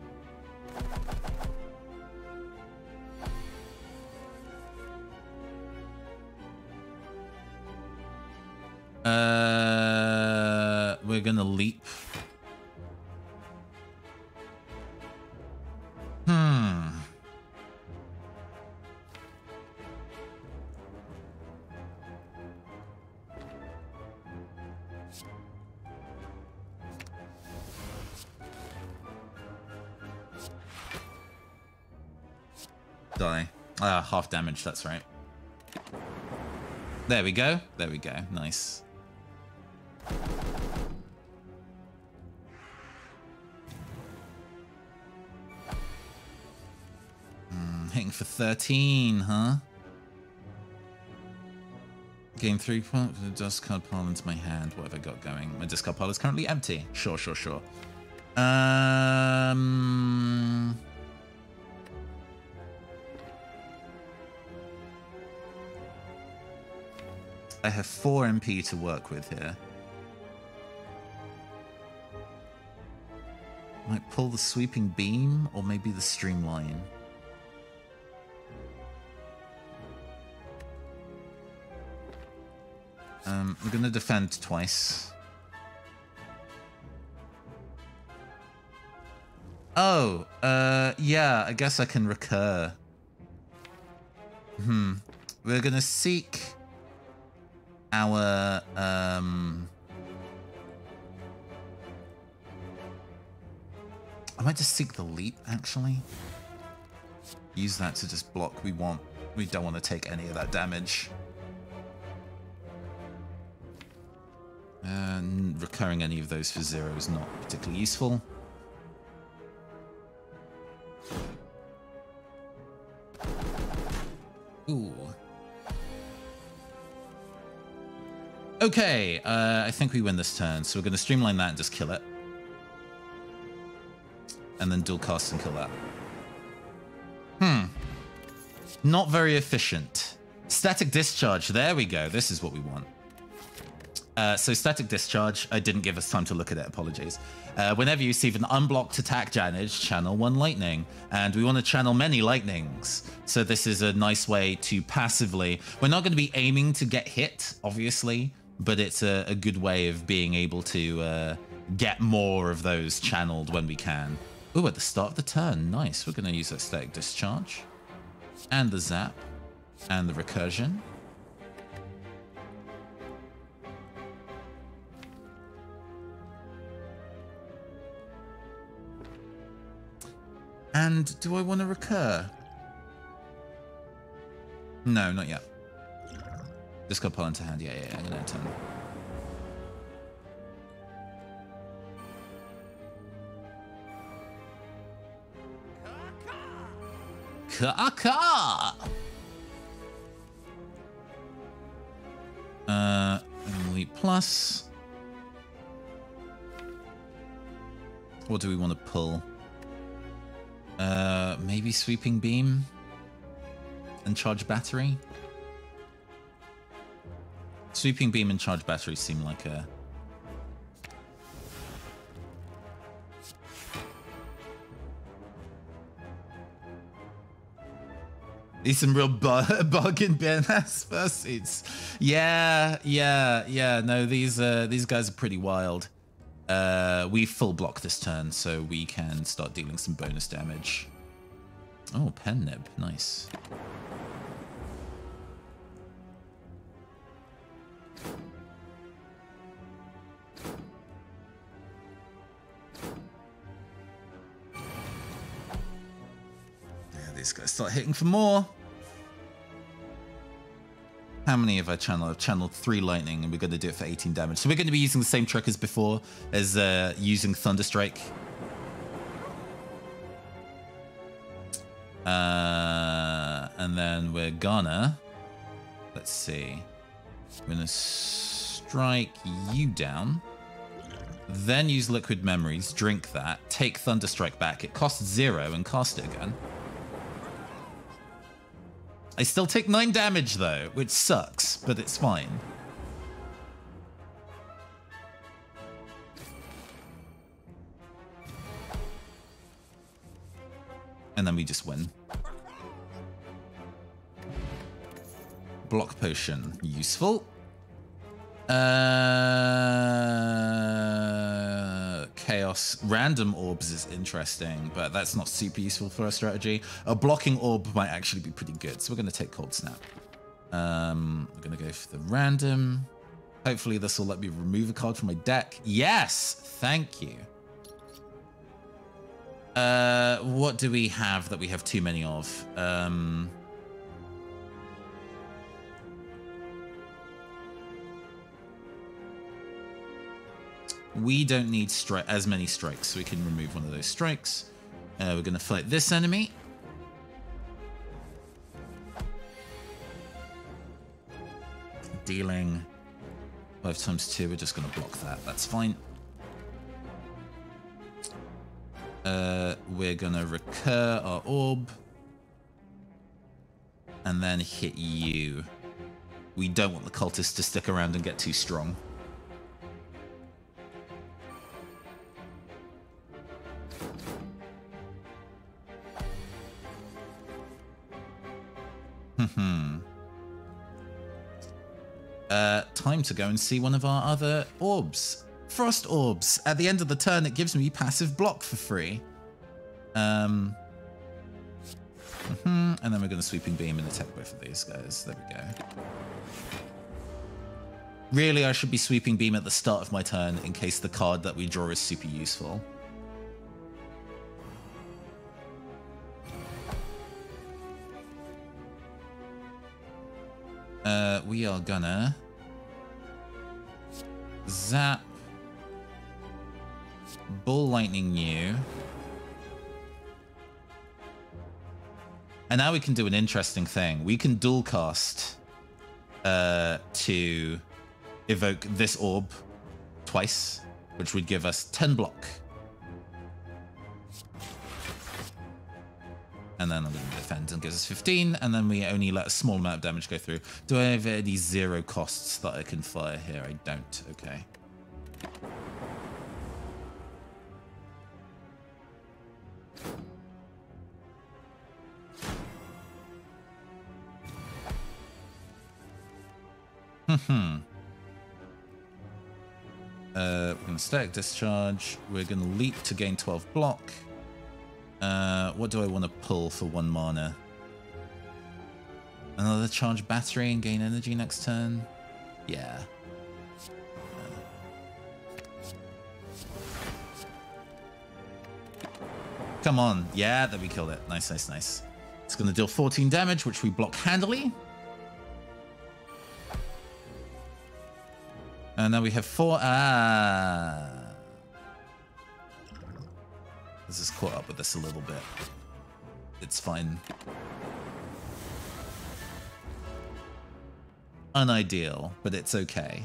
We're going to leap. Die. Half damage, that's right. There we go. There we go. Nice. Hitting for 13, huh? Gain 3 points with the discard pile into my hand. What have I got going? My discard pile is currently empty. Sure. I have 4 MP to work with here. Might pull the sweeping beam or maybe the streamline. I'm going to defend twice. Oh, yeah, I guess I can recur. We're going to seek our I might just seek the leap, actually. Use that to just block. We don't want to take any of that damage. And recurring any of those for 0 is not particularly useful. Ooh. Okay, I think we win this turn, so we're going to streamline that and just kill it. And then dual cast and kill that. Not very efficient. Static discharge, there we go. This is what we want. So static discharge, I didn't give us time to look at it, apologies. Whenever you receive an unblocked attack damage, channel 1 lightning. And we want to channel many lightnings. So this is a nice way to passively... We're not going to be aiming to get hit, obviously, but it's a good way of being able to get more of those channeled when we can. Ooh, at the start of the turn, nice. We're going to use that static discharge. And the zap. And the recursion. And do I want to recur? No, not yet. Just got pull into hand. Yeah, I'm going to turn. Kaka! Elite plus. What do we want to pull? Maybe sweeping beam and charge battery. Sweeping beam and charge battery seem like a... These some real bargain bin ass fursuits. Yeah. No, these guys are pretty wild. We full block this turn, so we can start dealing some bonus damage. Oh, pen nib, nice. These guys start hitting for more. How many have I channeled? I've channeled 3 lightning, and we're going to do it for 18 damage. So we're going to be using the same trick as before, as using Thunderstrike. And then we're gonna... Let's see. We're going to strike you down. Then use Liquid Memories, drink that, take Thunderstrike back. It costs 0 and cast it again. I still take 9 damage though, which sucks, but it's fine. And then we just win. Block potion, useful. Chaos random orbs is interesting, but that's not super useful for our strategy. A blocking orb might actually be pretty good, so we're going to take Cold Snap. We're going to go for the random. Hopefully this will let me remove a card from my deck. Yes, thank you. What do we have that we have too many of? We don't need as many strikes, so we can remove one of those strikes. We're going to fight this enemy. Dealing 5 times 2, we're just going to block that. That's fine. We're going to recur our orb. And then hit you. We don't want the cultists to stick around and get too strong. Time to go and see one of our other orbs. Frost orbs. At the end of the turn, it gives me passive block for free. And then we're going to sweeping beam and attack both of these guys. There we go. Really, I should be sweeping beam at the start of my turn in case the card that we draw is super useful. We are gonna zap, Bull Lightning you. And now we can do an interesting thing. We can dual cast to evoke this orb twice, which would give us 10 block. And then I'm going to defend and gives us 15, and then we only let a small amount of damage go through. Do I have any 0 costs that I can fire here? I don't. Okay. We're going to static discharge. We're going to leap to gain 12 block. What do I want to pull for 1 mana? Another charge battery and gain energy next turn? Yeah. Come on. Yeah, that we killed it. Nice, nice, nice. It's going to deal 14 damage, which we block handily. And now we have 4. This is caught up with this a little bit. It's fine. Unideal, but it's okay.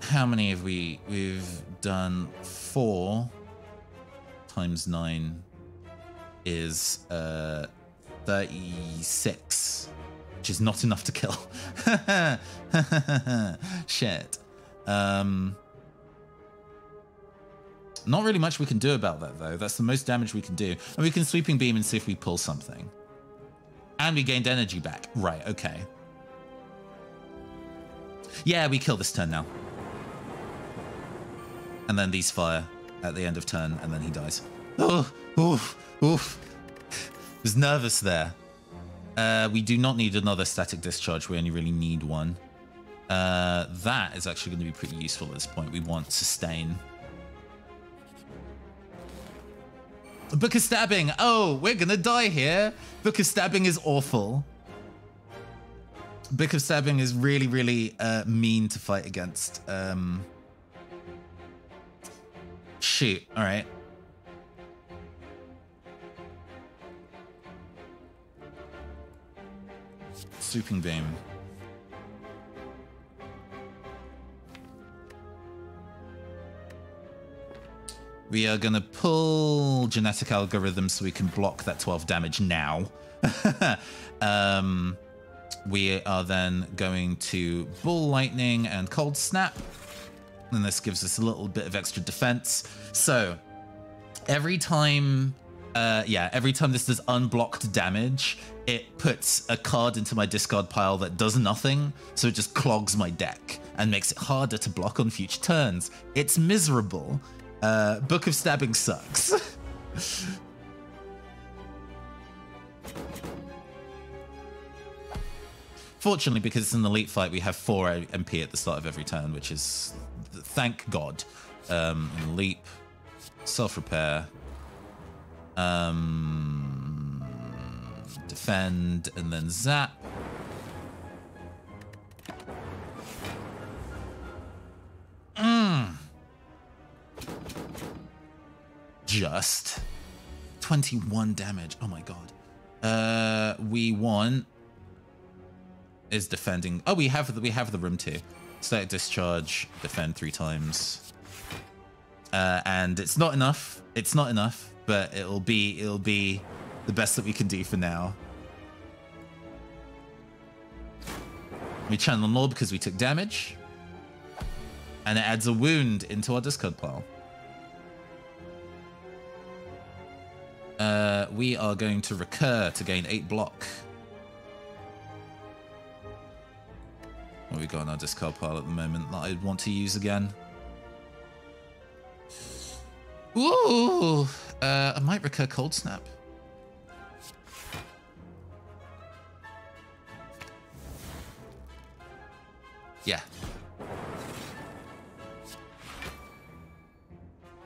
How many have we've done? 4 times 9 is 36, which is not enough to kill. Shit. Not really much we can do about that, though. That's the most damage we can do. And we can Sweeping Beam and see if we pull something. And we gained energy back. Right, okay. Yeah, we kill this turn now. And then these fire at the end of turn, and then he dies. Oh, oof, oof. Was nervous there. We do not need another static discharge. We only really need 1. That is actually going to be pretty useful at this point. We want sustain. Book of Stabbing. Oh, we're going to die here. Book of Stabbing is awful. Book of Stabbing is really, really mean to fight against. Shoot. All right. Sweeping Beam. We are going to pull Genetic Algorithm so we can block that 12 damage now. We are then going to Bull Lightning and Cold Snap. And this gives us a little bit of extra defense. So every time, every time this does unblocked damage, it puts a card into my discard pile that does nothing. So it just clogs my deck and makes it harder to block on future turns. It's miserable. Book of Stabbing sucks. Fortunately, because it's an elite fight, we have 4 MP at the start of every turn, which is, thank God. Leap, self-repair, defend, and then zap. Just 21 damage. Oh my God. We want is defending. Oh, we have the room too. Static discharge, defend 3 times. And it's not enough. It's not enough, but it'll be the best that we can do for now. We channel more because we took damage. And it adds a wound into our discard pile. We are going to recur to gain 8 block. What have we got in our discard pile at the moment that I'd want to use again? Ooh! I might recur Cold Snap. Yeah.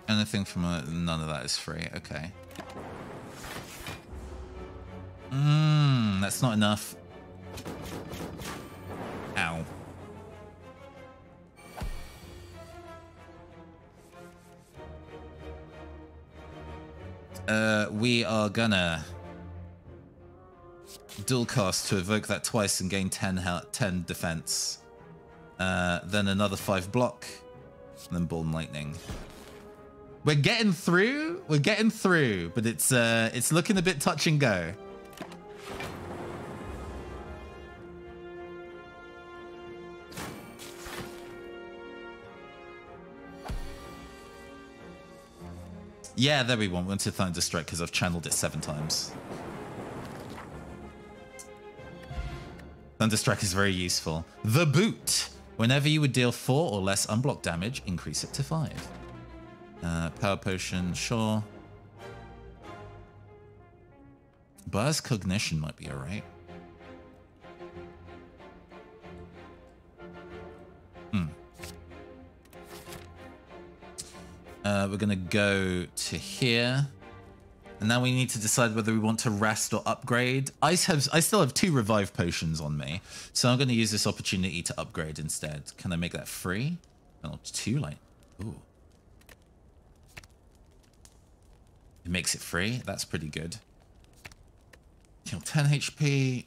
Anything from none of that is free. Okay. That's not enough. Ow. We are gonna dual cast to evoke that twice and gain 10 defense. Then another 5 block, and then Ball and Lightning. We're getting through. We're getting through, but it's looking a bit touch and go. Yeah, there we went to Thunderstrike because I've channeled it 7 times. Thunderstrike is very useful. The Boot. Whenever you would deal 4 or less unblocked damage, increase it to 5. Power Potion, sure. Burst Cognition might be alright. We're gonna go to here. And now we need to decide whether we want to rest or upgrade. I still have 2 revive potions on me, so I'm going to use this opportunity to upgrade instead. Can I make that free? Oh, 2 light. Ooh. It makes it free. That's pretty good. Kill 10 HP.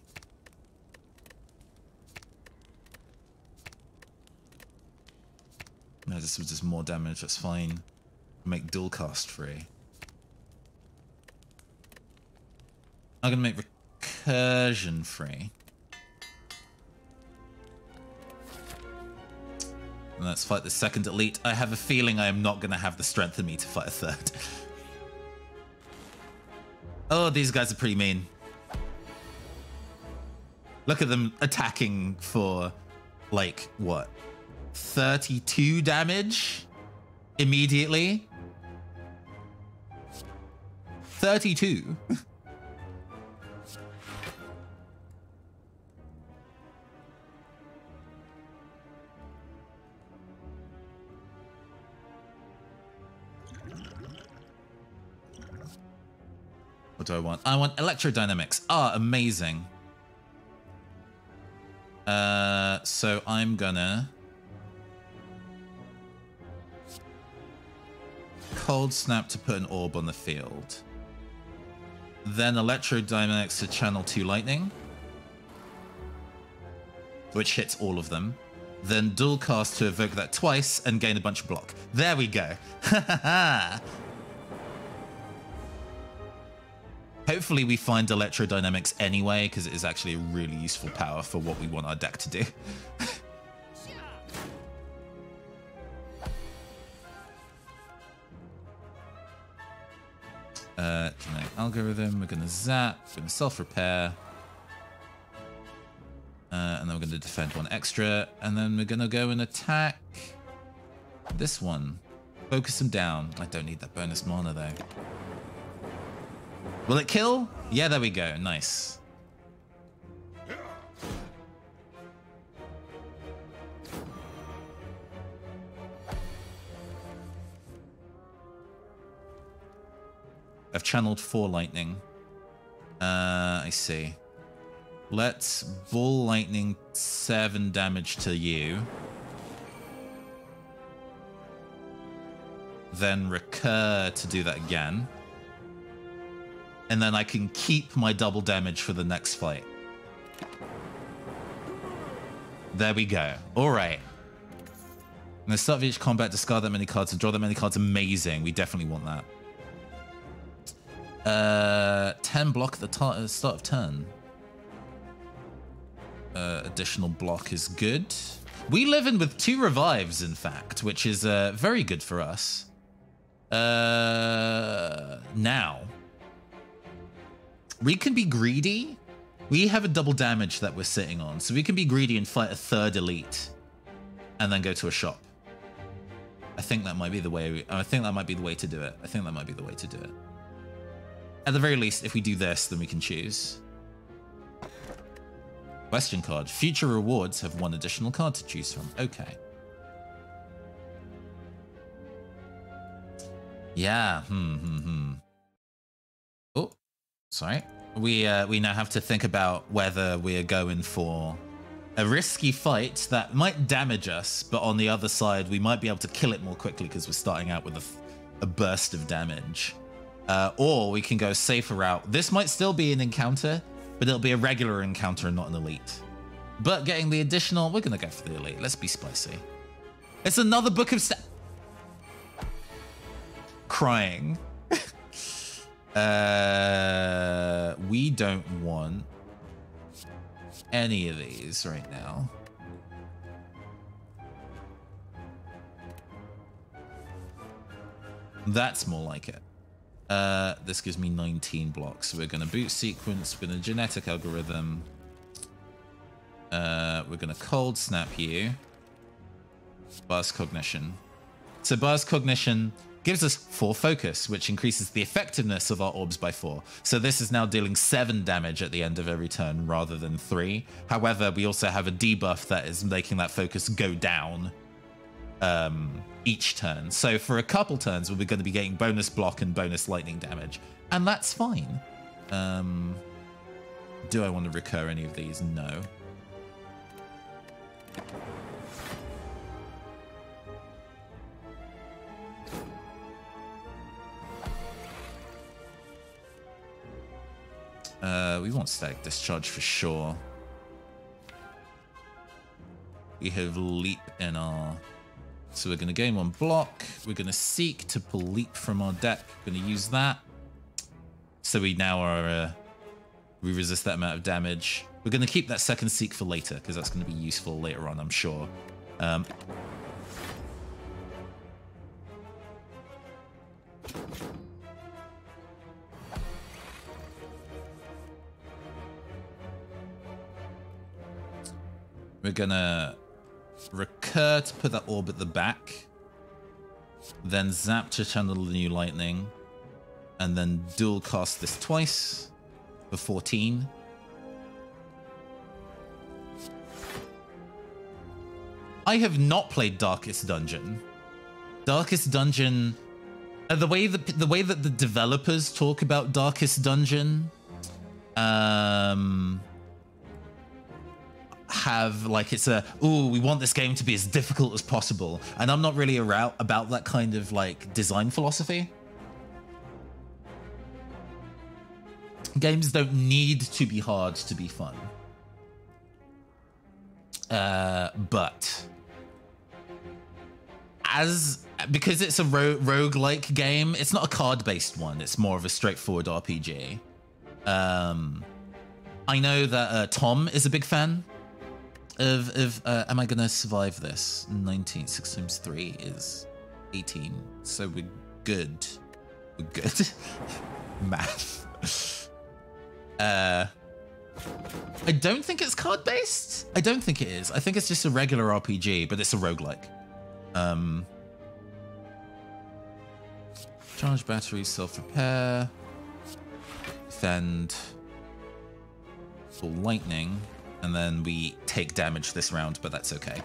No, this was just more damage. That's fine. Make dual cast free. I'm gonna make recursion free. And let's fight the second elite. I have a feeling I am not gonna have the strength in me to fight a third. Oh, these guys are pretty mean. Look at them attacking for, like, what? 32 damage? Immediately? 32? What do I want? I want electrodynamics. Ah, amazing. So I'm gonna Cold Snap to put an orb on the field. Then electrodynamics to channel 2 lightning, which hits all of them. Then dual cast to evoke that twice and gain a bunch of block. There we go. Hopefully we find electrodynamics anyway, because it is actually a really useful power for what we want our deck to do. Genetic algorithm, we're going to zap, we're going to self-repair. And then we're going to defend 1 extra, and then we're going to go and attack this one. Focus him down. I don't need that bonus mana though. Will it kill? Yeah, there we go. Nice. I've channeled 4 lightning. I see. Let's ball lightning 7 damage to you. Then recur to do that again. And then I can keep my double damage for the next fight. There we go. All right. And the start of each combat, discard that many cards and draw that many cards. Amazing. We definitely want that. 10 block at the start of turn. Additional block is good. We live in with 2 revives, in fact, which is very good for us. Now, we can be greedy. We have a double damage that we're sitting on, so we can be greedy and fight a 3rd elite, and then go to a shop. I think that might be the way. I think that might be the way to do it. I think that might be the way to do it. At the very least, if we do this, then we can choose. Question card. Future rewards have 1 additional card to choose from. Okay. Yeah. Oh, sorry. we now have to think about whether we are going for a risky fight that might damage us, but on the other side, we might be able to kill it more quickly because we're starting out with a burst of damage. Or we can go a safer route. This might still be an encounter, but it'll be a regular encounter and not an elite. But getting the additional, we're going to go for the elite. Let's be spicy. It's another book of crying. We don't want any of these right now. That's more like it. This gives me 19 blocks. So we're going to boot sequence. We're going to genetic algorithm. We're going to cold snap you. Burst cognition. So burst cognition gives us 4 focus, which increases the effectiveness of our orbs by 4. So this is now dealing 7 damage at the end of every turn rather than 3. However, we also have a debuff that is making that focus go down each turn. So for a couple turns, we're going to be getting bonus block and bonus lightning damage. And that's fine. Do I want to recur any of these? No. We want static discharge for sure. We have leap in our... So we're going to gain 1 block. We're going to seek to pull leap from our deck. We're going to use that. So we now are... we resist that amount of damage. We're going to keep that second seek for later, because that's going to be useful later on, I'm sure. We're gonna recur to put that orb at the back, then zap to channel the new lightning, and then dual cast this twice for 14. I have not played Darkest Dungeon. Darkest Dungeon, the way that the developers talk about Darkest Dungeon, have like it's a we want this game to be as difficult as possible, and I'm not really about that kind of like design philosophy. Games don't need to be hard to be fun, but because it's a roguelike game, it's not a card-based one, it's more of a straightforward RPG. I know that Tom is a big fan of am I gonna survive this? 19, 6 times 3 is 18. So we're good. We're good. Math. I don't think it's card-based. I don't think it is. I think it's just a regular RPG, but it's a roguelike. Charge battery, self-repair, defend, full lightning. And then we take damage this round, but that's okay.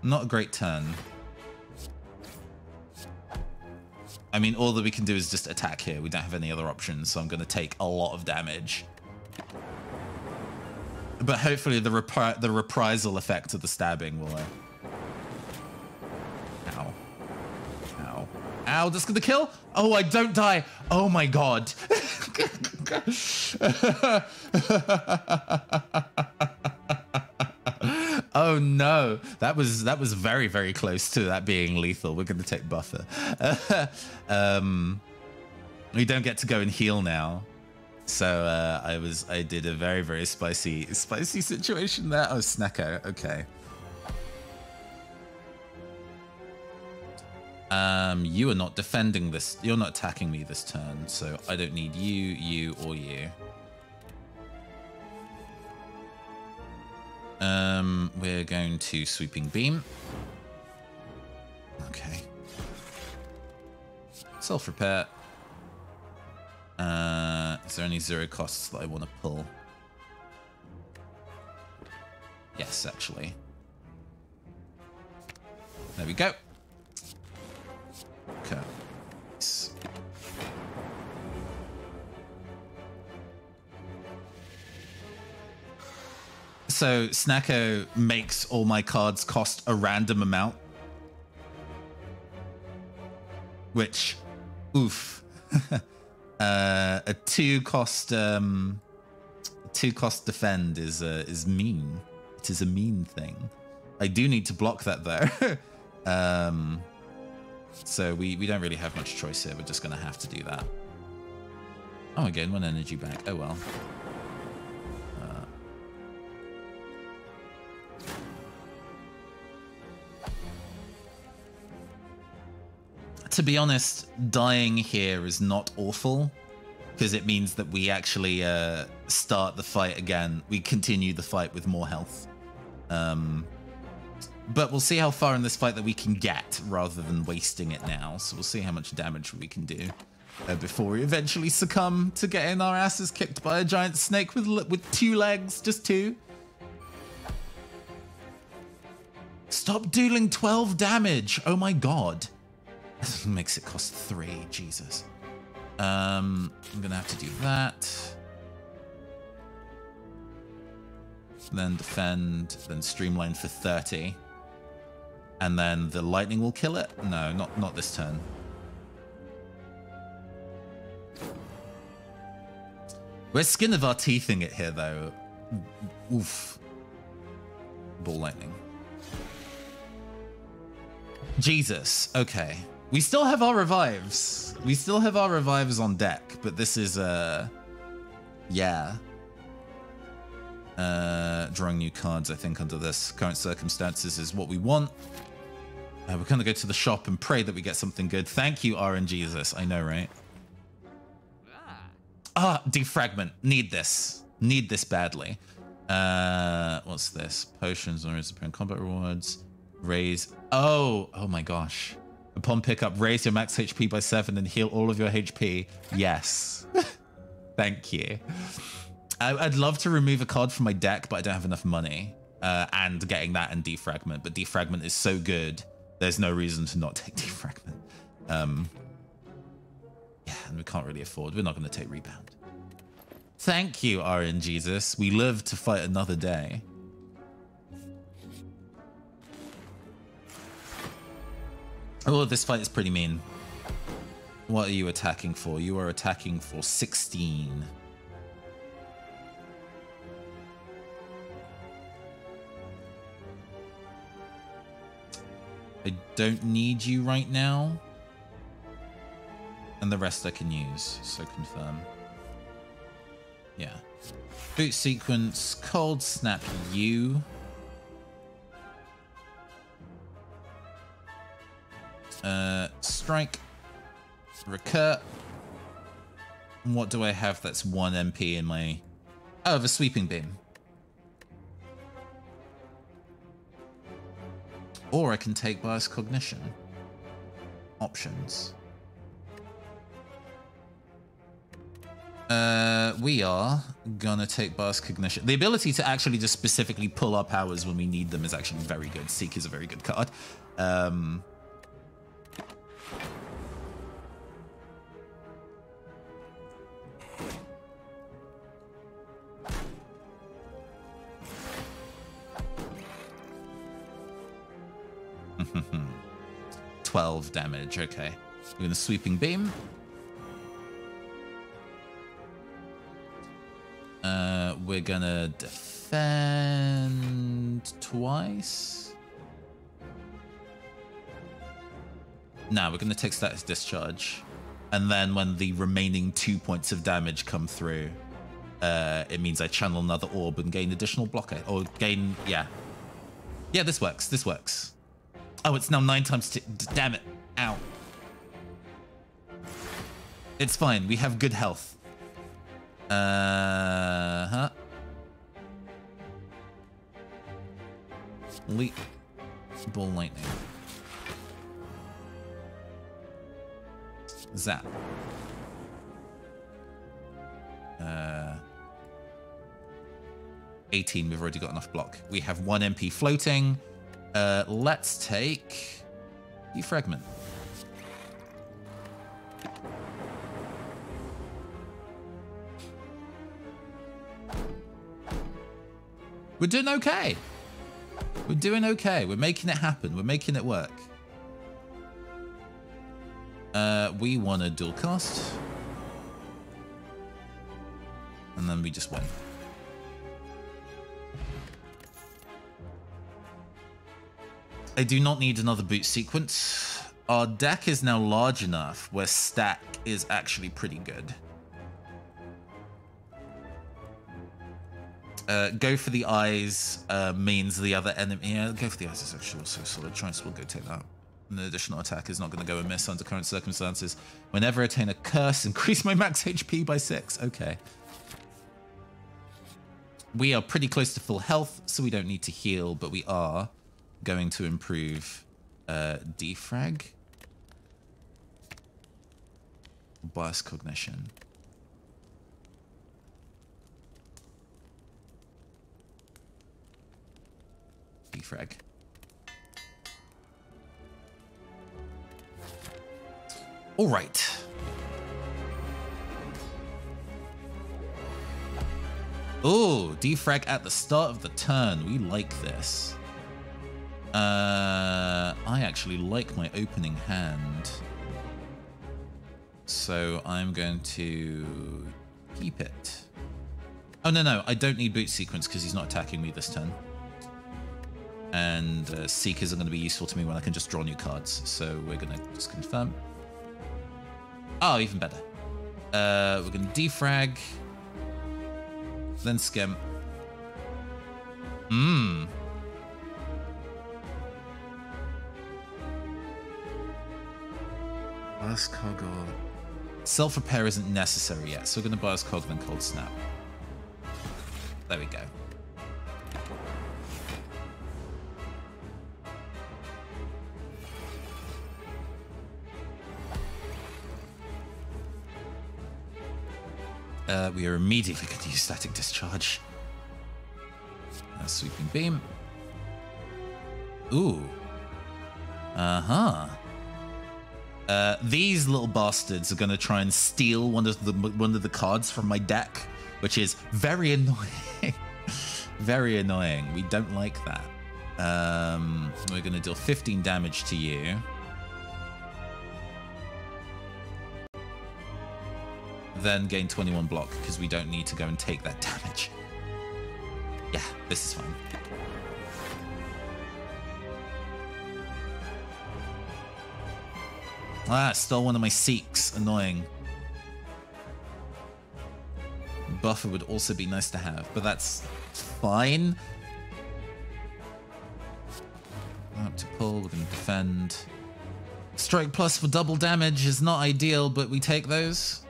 Not a great turn. I mean, all that we can do is just attack here. We don't have any other options, so I'm going to take a lot of damage. But hopefully the reprisal effect of the stabbing will... Ow. Ow. Ow, that's gonna kill? Oh, I don't die. Oh my god. Oh no. That was very, very close to that being lethal. We're gonna take buffer. We don't get to go and heal now. So I did a very, very spicy situation there. Oh, Snecko. Okay. You are not defending this. You're not attacking me this turn, so I don't need you, or you. We're going to sweeping beam. Okay. Self-repair. Is there any zero costs that I want to pull? Yes, actually. There we go. Okay. Nice. So Snacko makes all my cards cost a random amount. Which, oof. A two cost defend is mean. It is a mean thing. I do need to block that though. So we don't really have much choice here. We're just gonna have to do that. Oh, again, one energy back. Oh well. To be honest, dying here is not awful, because it means that we actually start the fight again. We continue the fight with more health. But we'll see how far in this fight that we can get rather than wasting it now. So we'll see how much damage we can do before we eventually succumb to getting our asses kicked by a giant snake with two legs, just two. Stop dealing 12 damage. Oh my god. This makes it cost 3. Jesus. I'm gonna have to do that. Then defend, then streamline for 30. And then the lightning will kill it? No, not this turn. We're skin of our teething it here though. Oof. Ball lightning. Jesus. Okay. We still have our revives. We still have our revives on deck, but this is yeah. Drawing new cards, I think, under this current circumstances is what we want. We're gonna go to the shop and pray that we get something good. Thank you, RNGesus. I know, right? Defragment. Need this. Need this badly. What's this? Potions, or is it combat rewards? Raise. Oh my gosh. Upon pickup, raise your max HP by 7 and heal all of your HP. Yes. Thank you. I'd love to remove a card from my deck, but I don't have enough money. And getting that and Defragment. But Defragment is so good, there's no reason to not take Defragment. Yeah, and we can't really afford. We're not going to take Rebound. Thank you, RNGesus. We live to fight another day. Oh, this fight is pretty mean. What are you attacking for? You are attacking for 16. I don't need you right now. And the rest I can use, so confirm. Yeah. Boot sequence, cold snap you. Strike, recur. What do I have that's 1 MP in my... Oh, I have a sweeping beam. Or I can take bias cognition. Options. We are gonna take bias cognition. The ability to actually just specifically pull our powers when we need them is actually very good. Seek is a very good card. 12 damage, okay. We're gonna sweeping beam. We're gonna defend twice. Now we're gonna take status discharge. And then when the remaining 2 points of damage come through, it means I channel another orb and gain additional blockade. Or gain, yeah. Yeah, this works, this works. Oh, it's now 9 times 2. Damn it. Ow. It's fine. We have good health. Leap. Ball lightning. Zap. 18. We've already got enough block. We have 1 MP floating. Let's take Defragment. We're doing okay. We're doing okay. We're making it happen. We're making it work. We want to dual cast. And then we just win. I do not need another boot sequence. Our deck is now large enough where stack is actually pretty good. Go for the eyes means the other enemy. Yeah, go for the eyes is actually also solid choice. We'll go take that. An additional attack is not going to go amiss under current circumstances. Whenever I attain a curse, increase my max HP by 6. Okay. We are pretty close to full health, so we don't need to heal, but we are going to improve defrag. Bias cognition. Defrag. All right. Oh, defrag at the start of the turn. We like this. I actually like my opening hand. So I'm going to keep it. Oh, no. I don't need boot sequence because he's not attacking me this turn. And Seekers are going to be useful to me when I can just draw new cards. So we're going to just confirm. Oh, even better. We're going to defrag. Then skim. Bias cog or... Self-repair isn't necessary yet, so we're going to bias cog, then cold snap. There we go. We are immediately going to use static discharge. Sweeping beam. Ooh. These little bastards are going to try and steal one of the cards from my deck, which is very annoying. Very annoying. We don't like that. We're going to deal 15 damage to you. Then gain 21 block because we don't need to go and take that damage. Yeah, this is fine. Ah, stole one of my Seeks. Annoying. Buffer would also be nice to have, but that's fine. Up to pull, we're going to defend. Strike plus for double damage is not ideal, but we take those.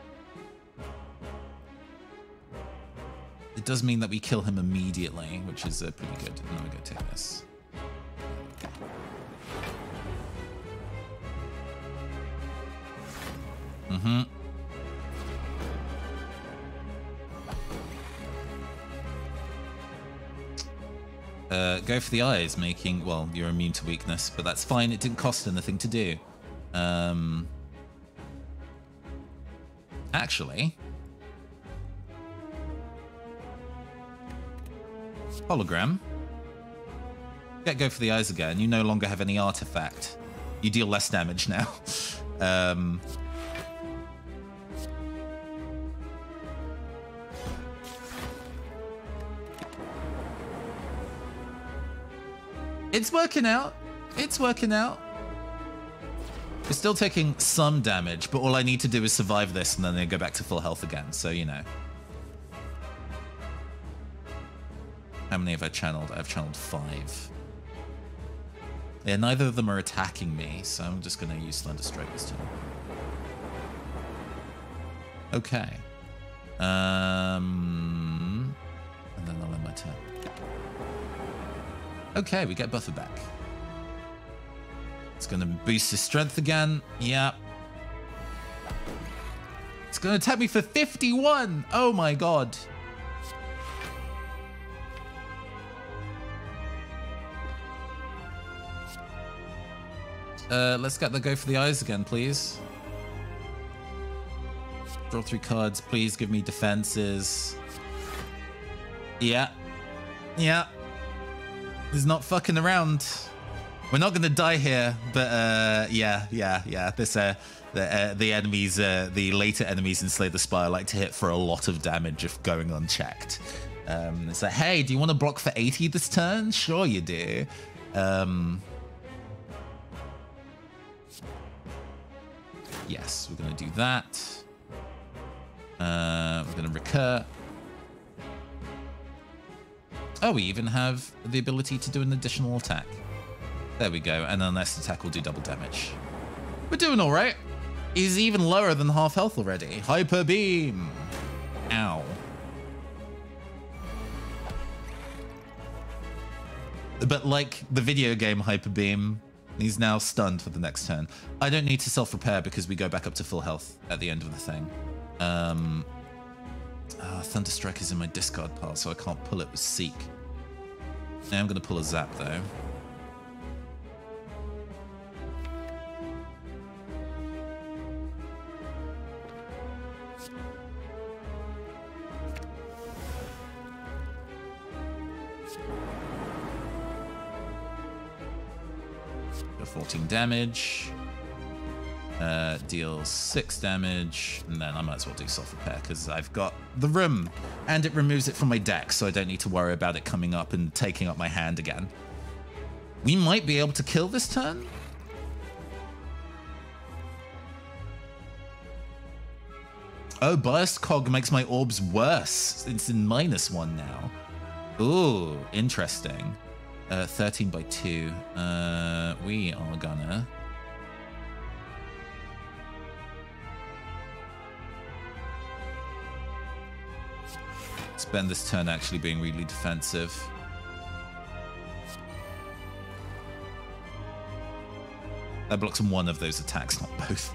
It does mean that we kill him immediately, which is pretty good. And then we go take this. Go for the eyes, making... Well, you're immune to weakness, but that's fine. It didn't cost anything to do. Actually... Hologram. Go for the eyes again. You no longer have any artifact. You deal less damage now. It's working out. It's working out. We're still taking some damage, but all I need to do is survive this and then I go back to full health again. So, you know. How many have I channeled? I've channeled 5. Yeah, neither of them are attacking me, so I'm just going to use Slender Strike this time. Okay. And then I'll end my turn. Okay, we get Buffer back. It's going to boost his strength again. Yeah. It's going to attack me for 51! Oh my god. Let's get the go for the eyes again, please. Draw 3 cards. Please give me defenses. Yeah. Yeah. He's not fucking around. We're not gonna die here, but yeah. This the enemies, the later enemies in Slay the Spire like to hit for a lot of damage if going unchecked. It's like, hey, do you want to block for 80 this turn? Sure you do. Yes, we're gonna do that. We're gonna recur. Oh, we even have the ability to do an additional attack. There we go, and our next attack will do double damage. We're doing all right. He's even lower than half health already. Hyper Beam. Ow. But like the video game Hyper Beam, he's now stunned for the next turn. I don't need to self-repair because we go back up to full health at the end of the thing. Thunderstrike is in my discard pile, so I can't pull it with Seek. Now I'm going to pull a Zap, though. Go 14 damage. Deals 6 damage, and then I might as well do self-repair because I've got the room, and it removes it from my deck, so I don't need to worry about it coming up and taking up my hand again. We might be able to kill this turn. Oh, Burst Cog makes my orbs worse. It's in -1 now. Ooh, interesting. 13 by 2. We are gonna... spend this turn actually being really defensive. That blocks one of those attacks, not both.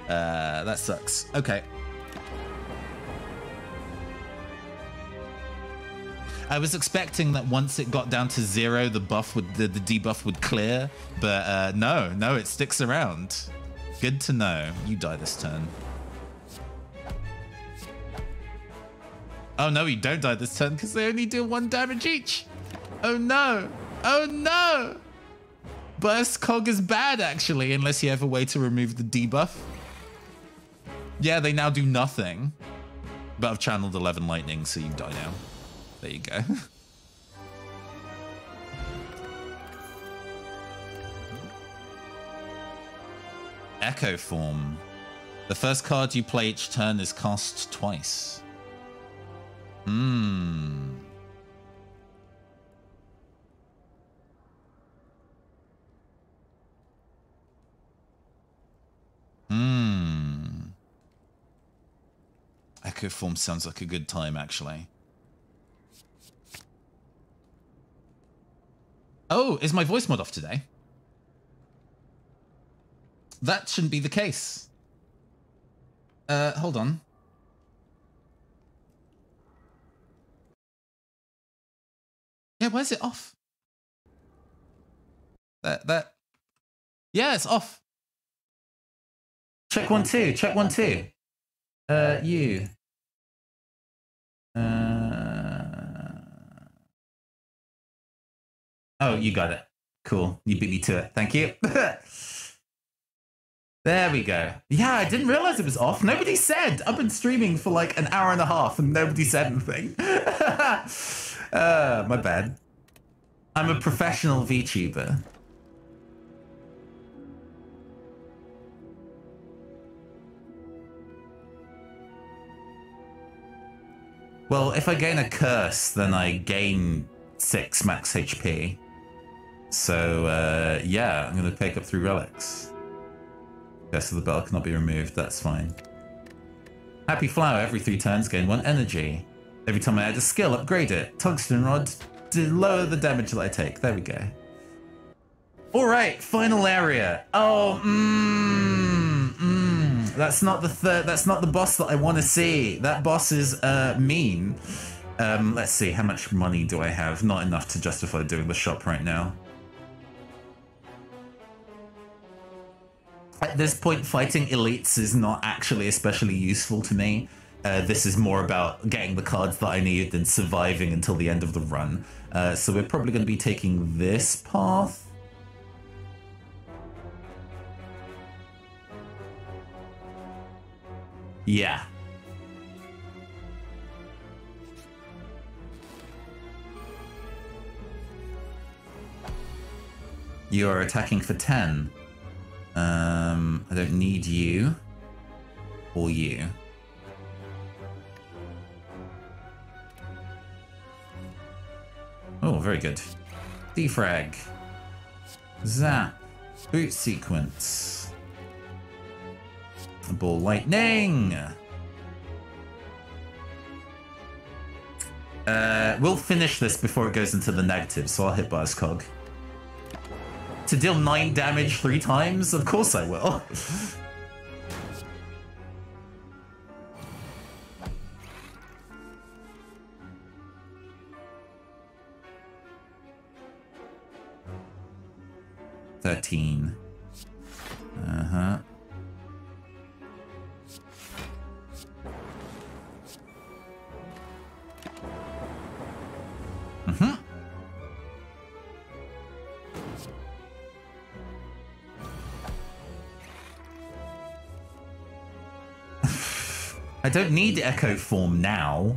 That sucks. Okay. I was expecting that once it got down to 0, the buff would, the debuff would clear, but no, it sticks around. Good to know. You die this turn. Oh no, you don't die this turn because they only deal 1 damage each. Oh no. Oh no. Burst Cog is bad actually, unless you have a way to remove the debuff. Yeah, they now do nothing. But I've channeled 11 lightning, so you die now. There you go. Echo Form. The first card you play each turn is cast twice. Echo Form sounds like a good time, actually. Oh, is my voice mod off today? That shouldn't be the case. Hold on. Yeah, why is it off? That. Yeah, it's off. Check 1 2. Check 1 2. You. Oh, you got it. Cool. You beat me to it. Thank you. There we go. Yeah, I didn't realize it was off. Nobody said. I've been streaming for like an hour and a half and nobody said anything. My bad. I'm a professional VTuber. Well, if I gain a curse, then I gain 6 max HP. So, yeah, I'm going to pick up 3 relics. Curse of the Bell cannot be removed, that's fine. Happy Flower, every 3 turns, gain 1 energy. Every time I add a skill, upgrade it. Tungsten Rod, to lower the damage that I take. There we go. Alright, final area. Oh, That's not the that's not the boss that I want to see. That boss is mean. Let's see, how much money do I have? Not enough to justify doing the shop right now. At this point, fighting elites is not actually especially useful to me. This is more about getting the cards that I need and surviving until the end of the run. So we're probably going to be taking this path. Yeah. You are attacking for 10. I don't need you. Or you. Oh, very good. Defrag. Zap. Boot sequence. Ball lightning. We'll finish this before it goes into the negative, so I'll hit Buzz Cog. To deal 9 damage 3 times? Of course I will. $13. Uh-huh. Mm-hmm. I don't need Echo Form now.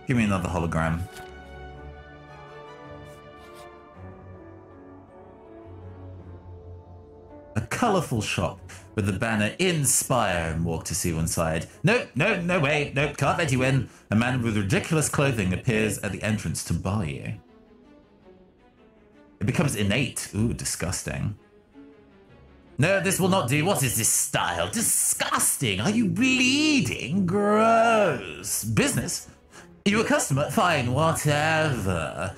Give me another hologram. A colourful shop with the banner in Spire and walk to see one side. No way, nope, can't let you in. A man with ridiculous clothing appears at the entrance to bar you. It becomes innate. Ooh, disgusting. No, this will not do. What is this style? Disgusting. Are you bleeding? Gross. Business? Are you a customer? Fine, whatever.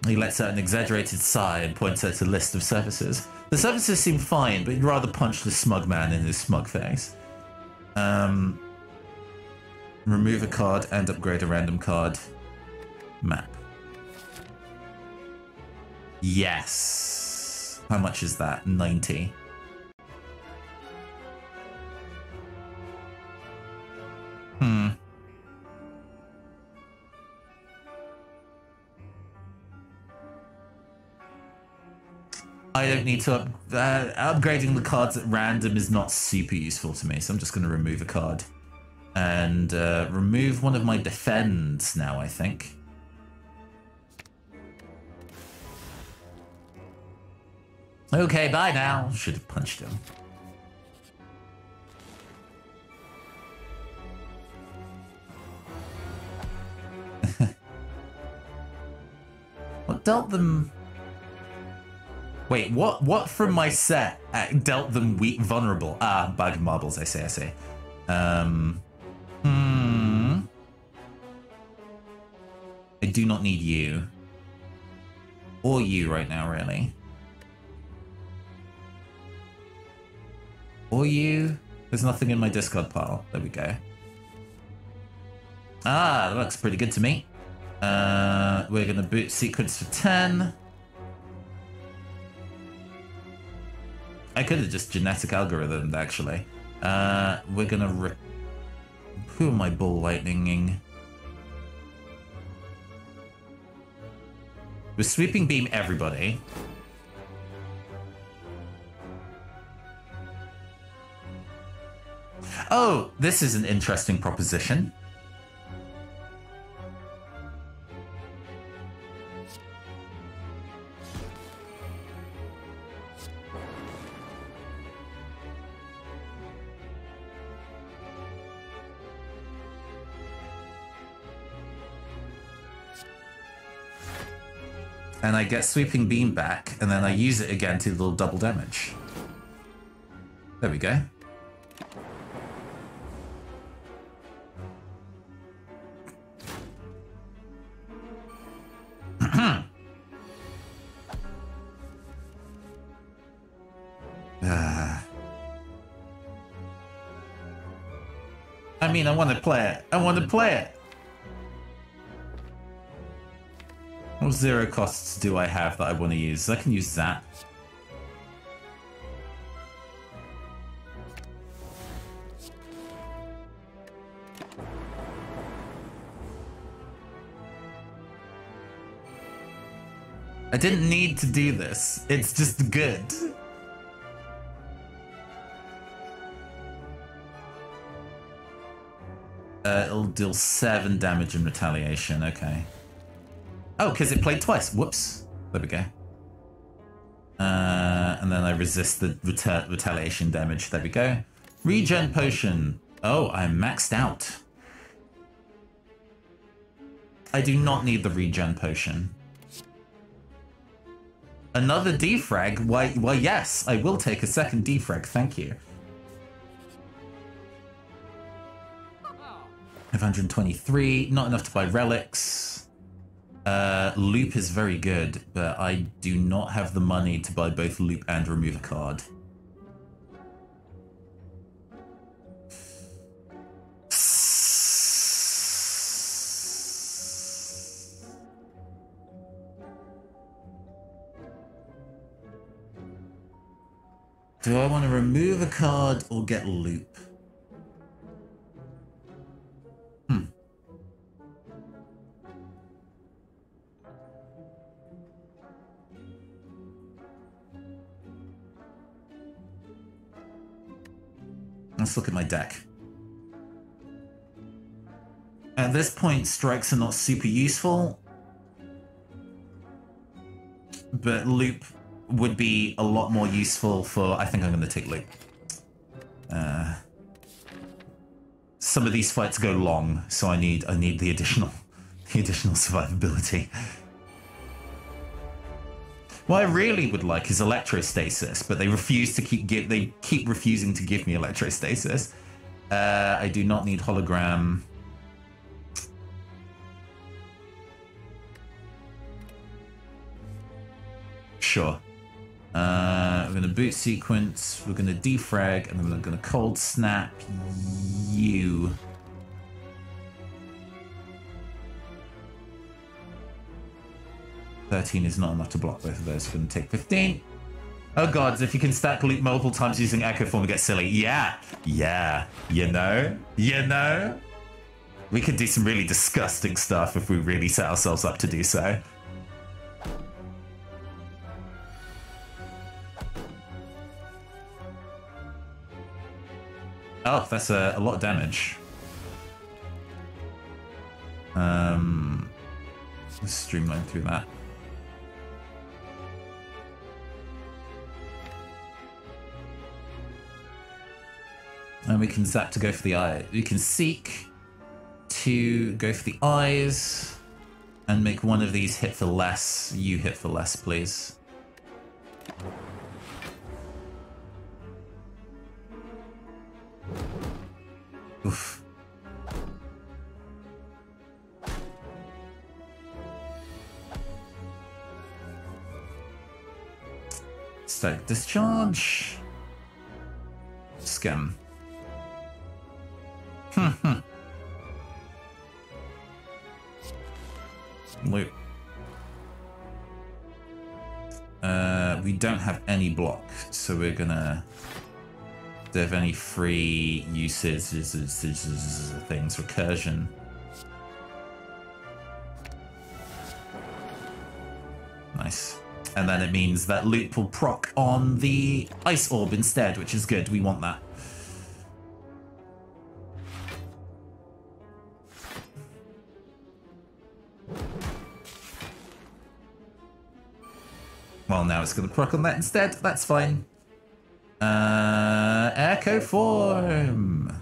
He lets out an exaggerated sigh and points out a list of services. The services seem fine, but you'd rather punch the smug man in his smug face. Remove a card and upgrade a random card. Map. Yes. How much is that? 90. I don't need to upgrading the cards at random is not super useful to me, so I'm just going to remove a card. And remove one of my defends now, I think. Okay, bye now. Should have punched him. What dealt them... Wait, what from my set dealt them weak, vulnerable? Ah, bag of marbles, I say. I do not need you. Or you right now, really. Or you. There's nothing in my discard pile. There we go. Ah, that looks pretty good to me. We're going to boot sequence for 10. I could have just genetic algorithmed, actually. We're gonna who am I bull lightninging? We're sweeping beam everybody. Oh, this is an interesting proposition. And I get Sweeping Beam back, and then I use it again to do a little double damage. There we go. I mean, I want to play it. I want to play it. What zero costs do I have that I want to use? I can use Zap. I didn't need to do this. It's just good. It'll deal 7 damage in retaliation. Okay. Oh, because it played twice. Whoops. There we go. And then I resist the retaliation damage. There we go. Regen potion. Oh, I'm maxed out. I do not need the regen potion. Another defrag? Why, yes, I will take a second defrag, thank you. 523, not enough to buy relics. Loop is very good, but I do not have the money to buy both loop and remove a card. Do I want to remove a card or get loop? Let's look at my deck. At this point, strikes are not super useful, but loop would be a lot more useful for... I think I'm going to take loop. Some of these fights go long, so I need the additional survivability. What I really would like is electrostasis, but they refuse to keep refusing to give me electrostasis. I do not need hologram. Sure. We're going to boot sequence, we're going to defrag, and then we're going to cold snap you. $13 is not enough to block both of those. We're going to take 15. Oh god, if you can stack loop multiple times using Echo Form, we get silly. Yeah, you know. We could do some really disgusting stuff if we really set ourselves up to do so. Oh, that's a lot of damage. Let's streamline through that. And we can zap to go for the eye. We can seek to go for the eyes and make one of these hit for less. You hit for less, please. Oof. Static discharge. Scam. Loot. We don't have any block, so we're gonna... Do have any free uses things? Recursion. Nice. And then it means that loop will proc on the ice orb instead, which is good. We want that. Well, now it's going to proc on that instead. That's fine. Echo Form.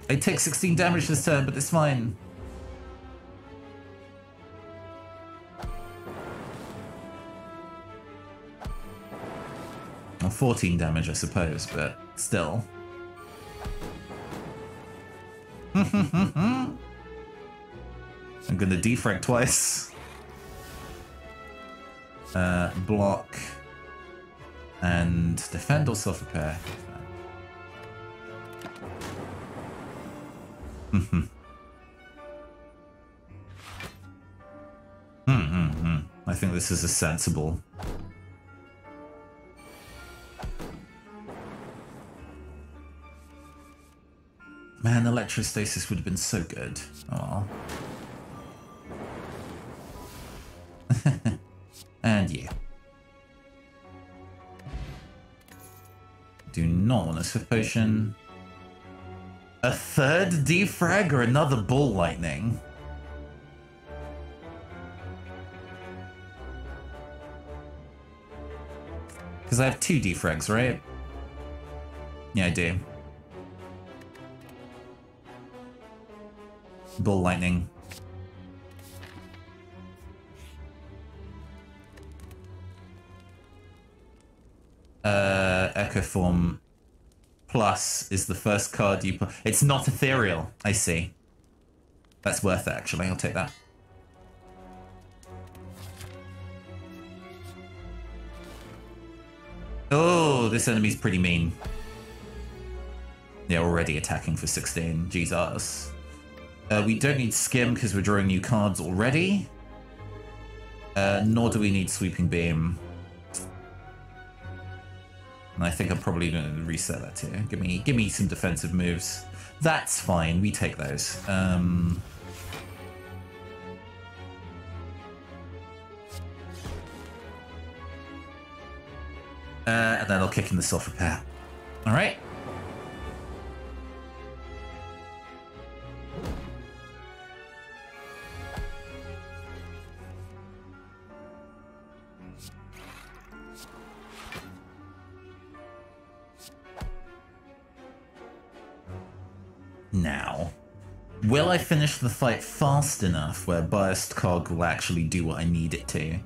I take 16 damage this turn, but it's fine. Well, 14 damage, I suppose, but still. I'm gonna defrag twice. Block and defend or self-repair. I think this is a sensible. Man, electrostasis would have been so good. Oh. And you. Do not want a Swift Potion. A third defrag or another Ball Lightning? Because I have 2 defrags, right? Yeah, I do. Ball Lightning. Echo Form Plus is the first card you put. It's not ethereal. I see. That's worth it, actually. I'll take that. Oh, this enemy's pretty mean. They're already attacking for 16. Jesus. We don't need Skim because we're drawing new cards already. Nor do we need Sweeping Beam. And I think I'm probably going to reset that too. Give me some defensive moves. That's fine. We take those. And then I'll kick in the Self Repair. All right. Now, will I finish the fight fast enough where Biased Cog will actually do what I need it to?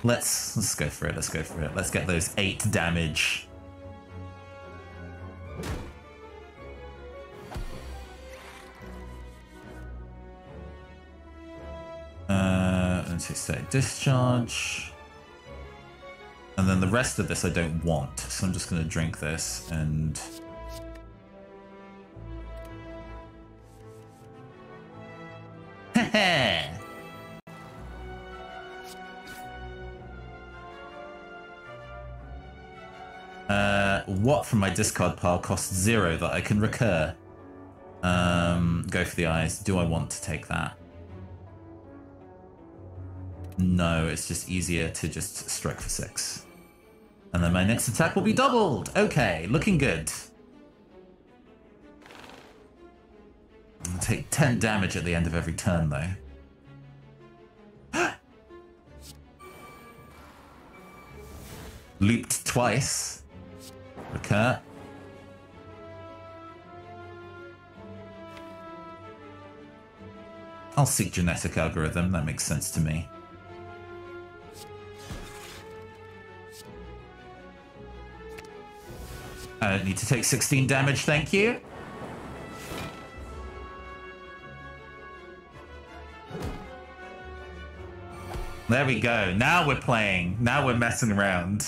Let's go for it, let's go for it. Let's get those 8 damage. Let's say discharge. And then the rest of this I don't want, so I'm just going to drink this and... What from my discard pile costs 0 that I can recur? Go for the eyes. Do I want to take that? No, it's just easier to just strike for 6. And then my next attack will be doubled. Okay, looking good. I'll take 10 damage at the end of every turn, though. Looped twice. Recur. I'll seek Genetic Algorithm. That makes sense to me. I don't need to take 16 damage, thank you. There we go. Now we're playing. Now we're messing around.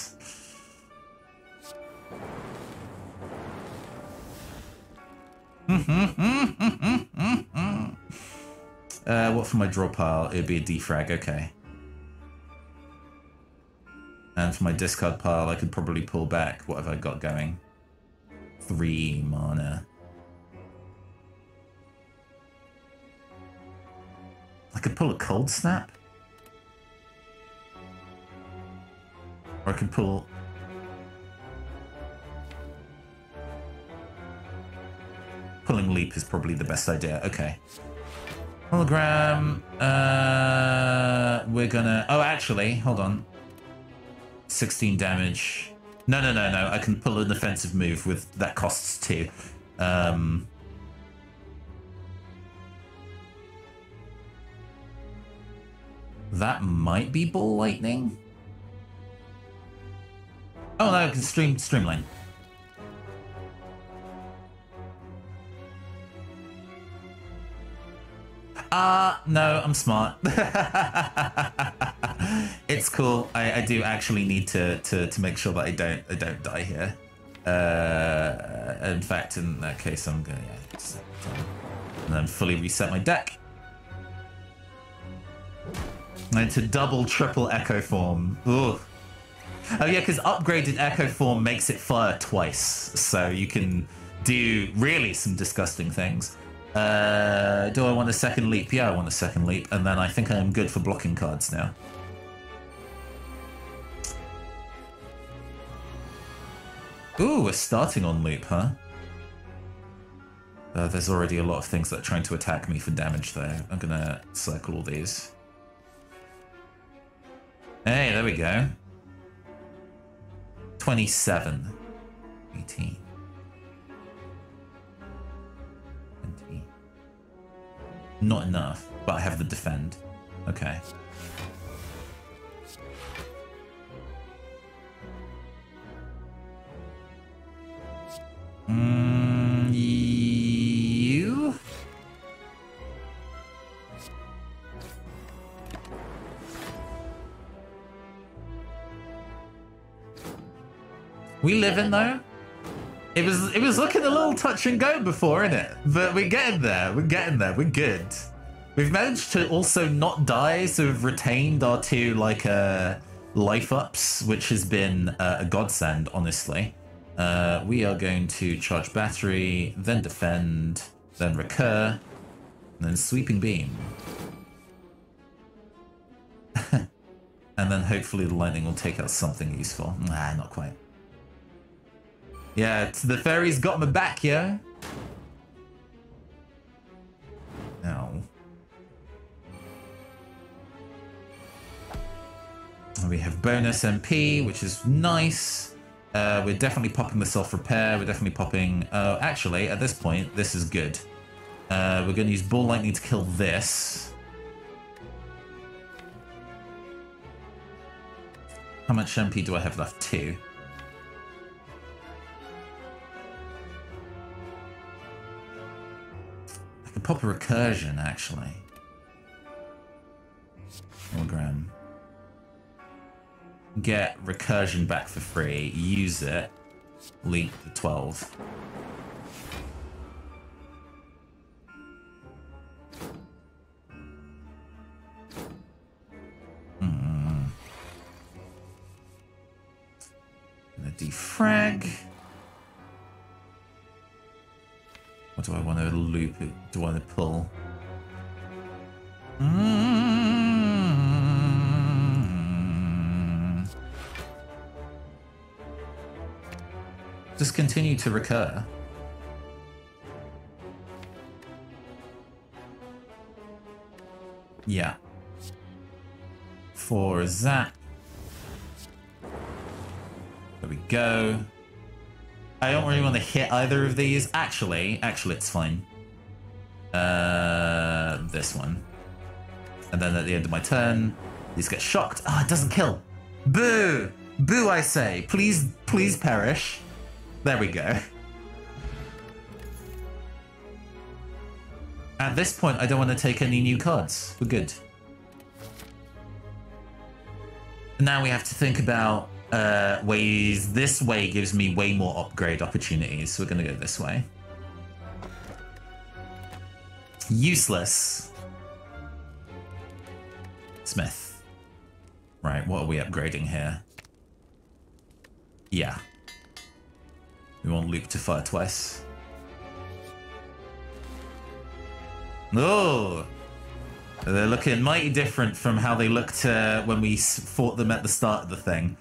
What for my draw pile? It'd be a defrag, okay. And for my discard pile, I could probably pull back. What have I got going? 3 mana. I could pull a Cold Snap. Or I could pull... Pulling Leap is probably the best idea. Okay. Hologram. We're gonna... Oh, actually, hold on. 16 damage. No. I can pull an offensive move with... That costs 2. That might be Ball Lightning. Oh, no, I can Streamline. No, I'm smart. It's cool. I do actually need to make sure that I don't die here. In fact, in that case, I'm gonna And then fully reset my deck. And to double, triple Echo Form. Ooh. Oh yeah, because upgraded Echo Form makes it fire twice. So you can do really some disgusting things. Do I want a second leap? Yeah, I want a second leap. And then I think I am good for blocking cards now. Ooh, we're starting on loop, huh? There's already a lot of things that are trying to attack me for damage, though. I'm gonna circle all these. Hey, there we go. 27. 18. 20. Not enough, but I have the defend. Okay. You? We live in though. It was looking a little touch and go before, innit? But we're getting there. We're getting there. We're good. We've managed to also not die, so we've retained our two like life ups, which has been a godsend, honestly. We are going to charge battery, then defend, then recur, and then sweeping beam. And then hopefully the lightning will take out something useful. Nah, not quite. Yeah, the fairies got my back, yeah? No. We have bonus MP, which is nice. We're definitely popping the self-repair. We're definitely popping... actually, at this point, this is good. We're going to use Ball Lightning to kill this. How much MP do I have left? 2. I can pop a recursion, actually. Hologram. Get recursion back for free. Use it. Leap to 12. Gonna defrag. What do I want to loop? Do I want to pull? Just continue to recur. Yeah. For zap. There we go. I don't really want to hit either of these. Actually, it's fine. This one. And then at the end of my turn, these get shocked. Ah, it doesn't kill. Boo! Boo, I say. Please perish. There we go. At this point, I don't want to take any new cards. We're good. Now we have to think about ways. This way gives me way more upgrade opportunities, so we're going to go this way. Useless. Smith. Right, what are we upgrading here? Yeah. We want Luke to fire twice. Oh! They're looking mighty different from how they looked when we fought them at the start of the thing.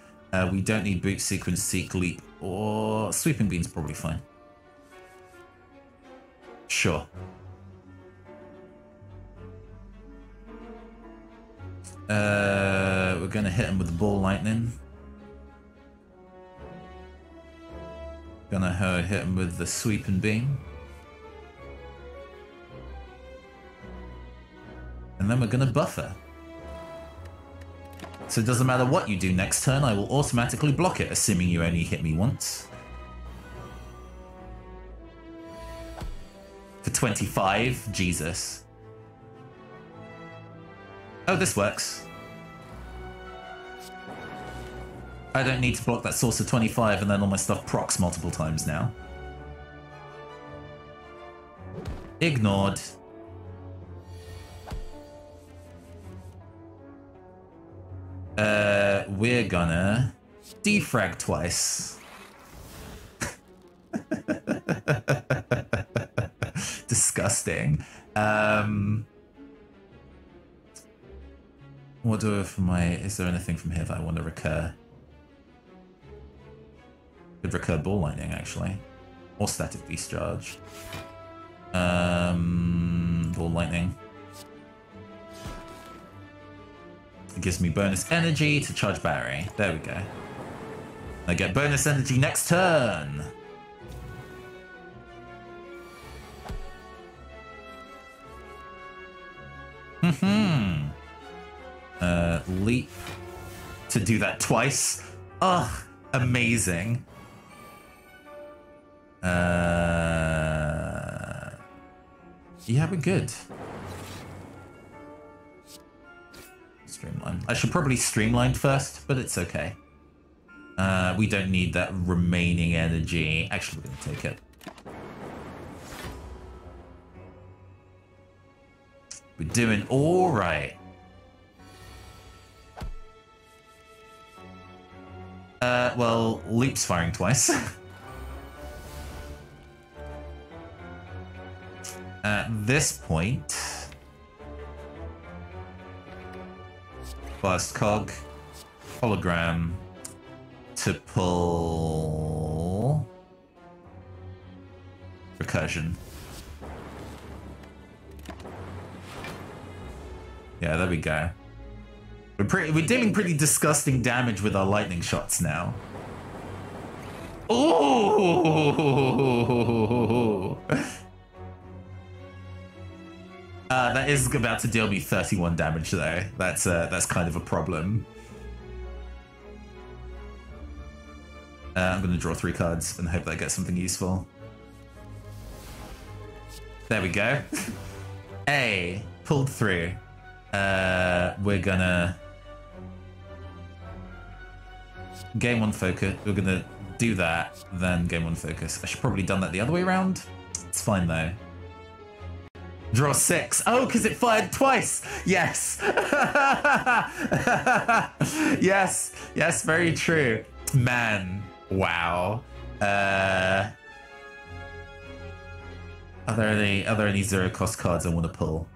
We don't need boot sequence, seek, leap, or sweeping beam's probably fine. Sure. We're gonna hit him with the ball lightning. Gonna hit him with the sweeping beam. And then we're gonna buffer. So it doesn't matter what you do next turn, I will automatically block it, assuming you only hit me once. For 25, Jesus. Oh, this works. I don't need to block that source of 25 and then all my stuff procs multiple times now. Ignored. We're gonna defrag twice. Disgusting. What do I have for my... Is there anything from here that I want to recur? Could recur ball lightning, actually. Or static discharge. Ball lightning. It gives me bonus energy to charge battery. There we go. I get bonus energy next turn. Leap to do that twice. Ugh, amazing. Yeah, we're good. Streamline. I should probably streamline first, but it's okay. We don't need that remaining energy. Actually, we're going to take it. We're doing all right. Well, Leap's firing twice. At this point, Blast Cog, Hologram to pull Recursion. Yeah, there we go. We're dealing pretty disgusting damage with our lightning shots now. Oh! That is about to deal me 31 damage though. That's kind of a problem. I'm going to draw 3 cards and hope that I get something useful. There we go. A pulled through. We're gonna game 1 focus. We're gonna do that, then game 1 focus. I should probably done that the other way around. It's fine though. Draw 6. Oh, because it fired twice. Yes. Yes. Yes. Very true. Man. Wow. Are there any 0 cost cards I want to pull?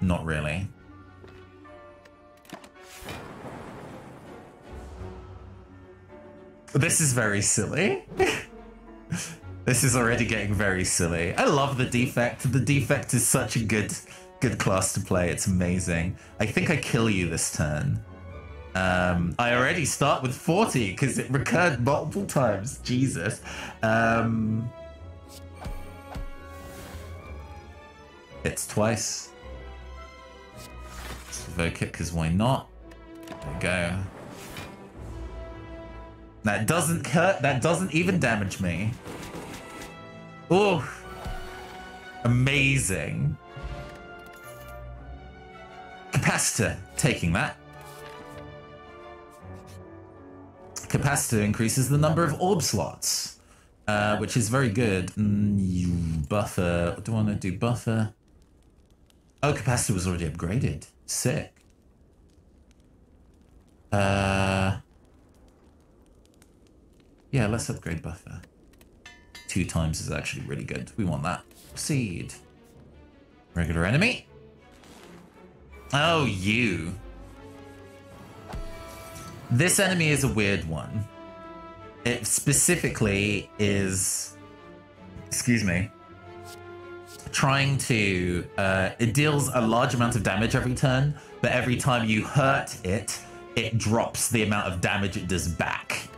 Not really. This is very silly. This is already getting very silly. I love the Defect. The Defect is such a good class to play. It's amazing. I think I kill you this turn. I already start with 40 because it recurred multiple times. Jesus. Hits twice. Evoke it because why not? There we go. That doesn't hurt. That doesn't even damage me. Oh, amazing. Capacitor, taking that. Capacitor increases the number of orb slots, which is very good. Buffer, what do I want to do? Buffer. Oh, capacitor was already upgraded. Sick. Yeah, let's upgrade buffer. 2 times is actually really good. We want that. Proceed. Regular enemy. Oh, you. This enemy is a weird one. It specifically is, excuse me, trying to, it deals a large amount of damage every turn, but every time you hurt it, it drops the amount of damage it does back.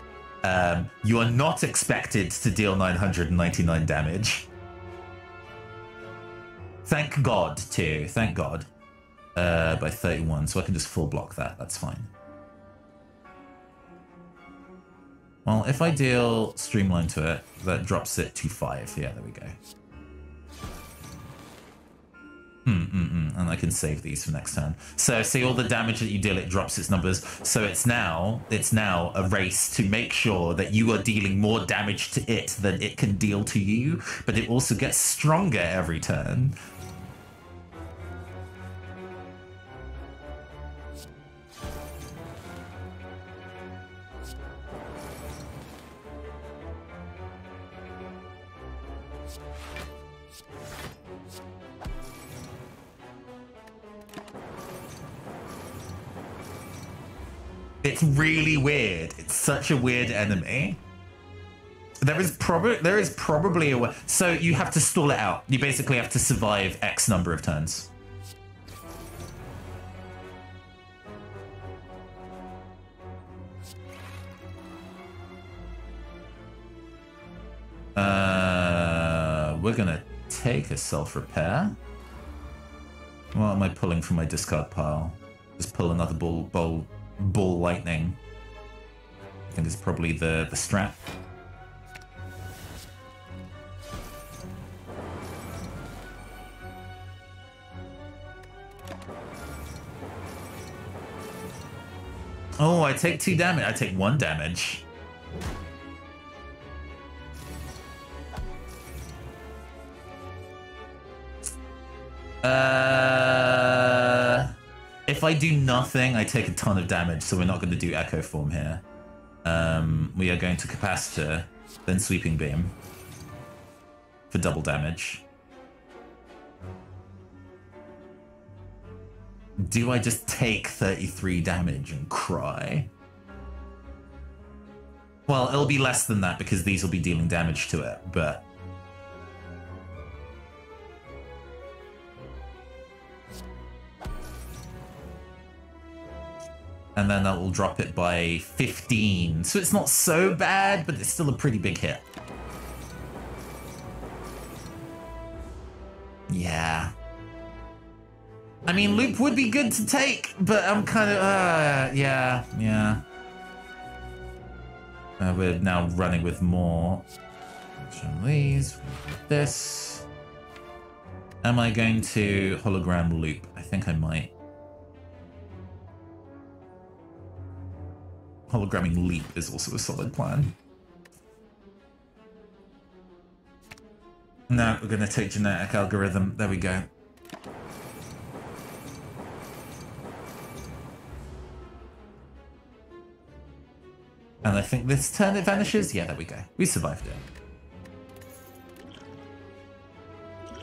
You are not expected to deal 999 damage. Thank God, too. Thank God. By 31, so I can just full block that. That's fine. Well, if I deal Streamline to it, that drops it to 5. Yeah, there we go. And I can save these for next turn. So see all the damage that you deal, it drops its numbers. So it's now a race to make sure that you are dealing more damage to it than it can deal to you, but it also gets stronger every turn. It's really weird. It's such a weird enemy. There is probably a way. So you have to stall it out. You basically have to survive X number of turns. We're gonna take a self-repair. What am I pulling from my discard pile? Just pull another ball lightning. I think it's probably the strat. Oh, I take 2 damage. I take 1 damage. If I do nothing, I take a ton of damage, so we're not going to do Echo Form here. We are going to Capacitor, then Sweeping Beam for double damage. Do I just take 33 damage and cry? Well, it'll be less than that because these will be dealing damage to it, but... And then that will drop it by 15. So it's not so bad, but it's still a pretty big hit. Yeah. I mean, Loop would be good to take, but I'm kind of, yeah. We're now running with more. These, this. Am I going to hologram Loop? I think I might. Hologramming Leap is also a solid plan. No, we're going to take Genetic Algorithm. There we go. And I think this turn it vanishes. Yeah, there we go. We survived it.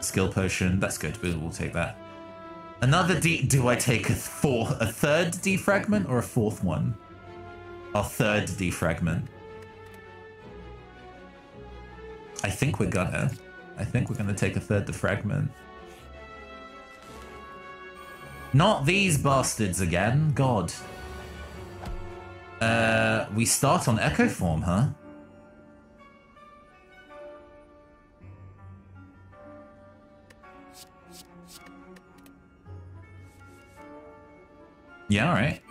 Skill Potion. That's good. We'll take that. Another do I take a third defragment or a fourth one? Our third defragment. I think we're gonna take a third defragment. Not these bastards again. God. We start on Echo Form, huh? Yeah, alright.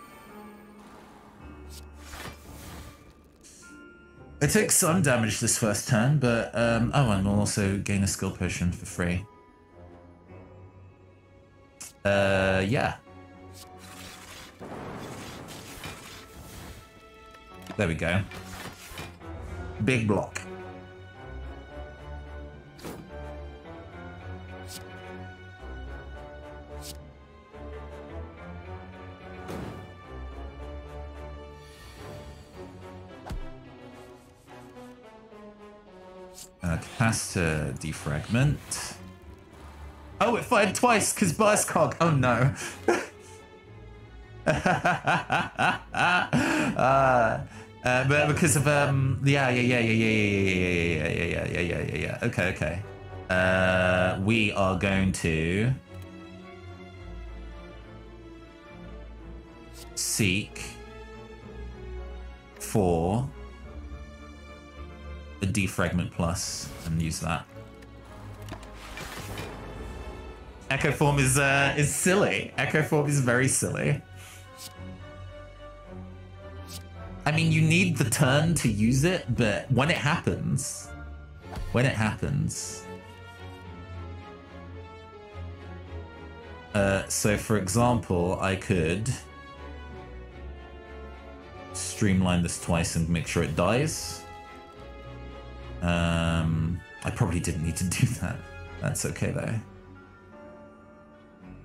I took some damage this first turn, but, oh, and we'll also gain a skill potion for free. Yeah. There we go. Big block. Has to defragment. Oh, it fired twice because burst cog. Oh no. But because of yeah. Okay. We are going to seek for a defragment plus and use that. Echo Form is silly. Echo Form is very silly. I mean, you need the turn to use it, but when it happens, So for example, I could streamline this twice and make sure it dies. I probably didn't need to do that. That's okay though.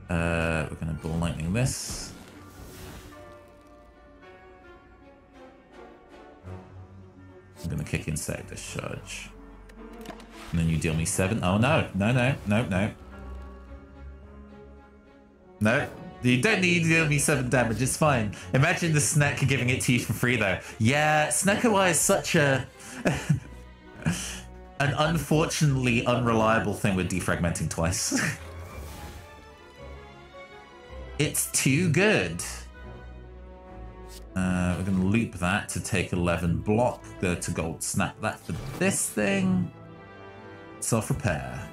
We're gonna ball lightning this. I'm gonna kick in static discharge. And then you deal me 7. Oh no, no, no, no, no. No, you don't need to deal me 7 damage, it's fine. Imagine the Snekker giving it to you for free though. Yeah, Snekker is such a... an unfortunately unreliable thing with defragmenting twice. It's too good. We're going to loop that to take 11 block, go to gold, snap that for this thing. Self-repair.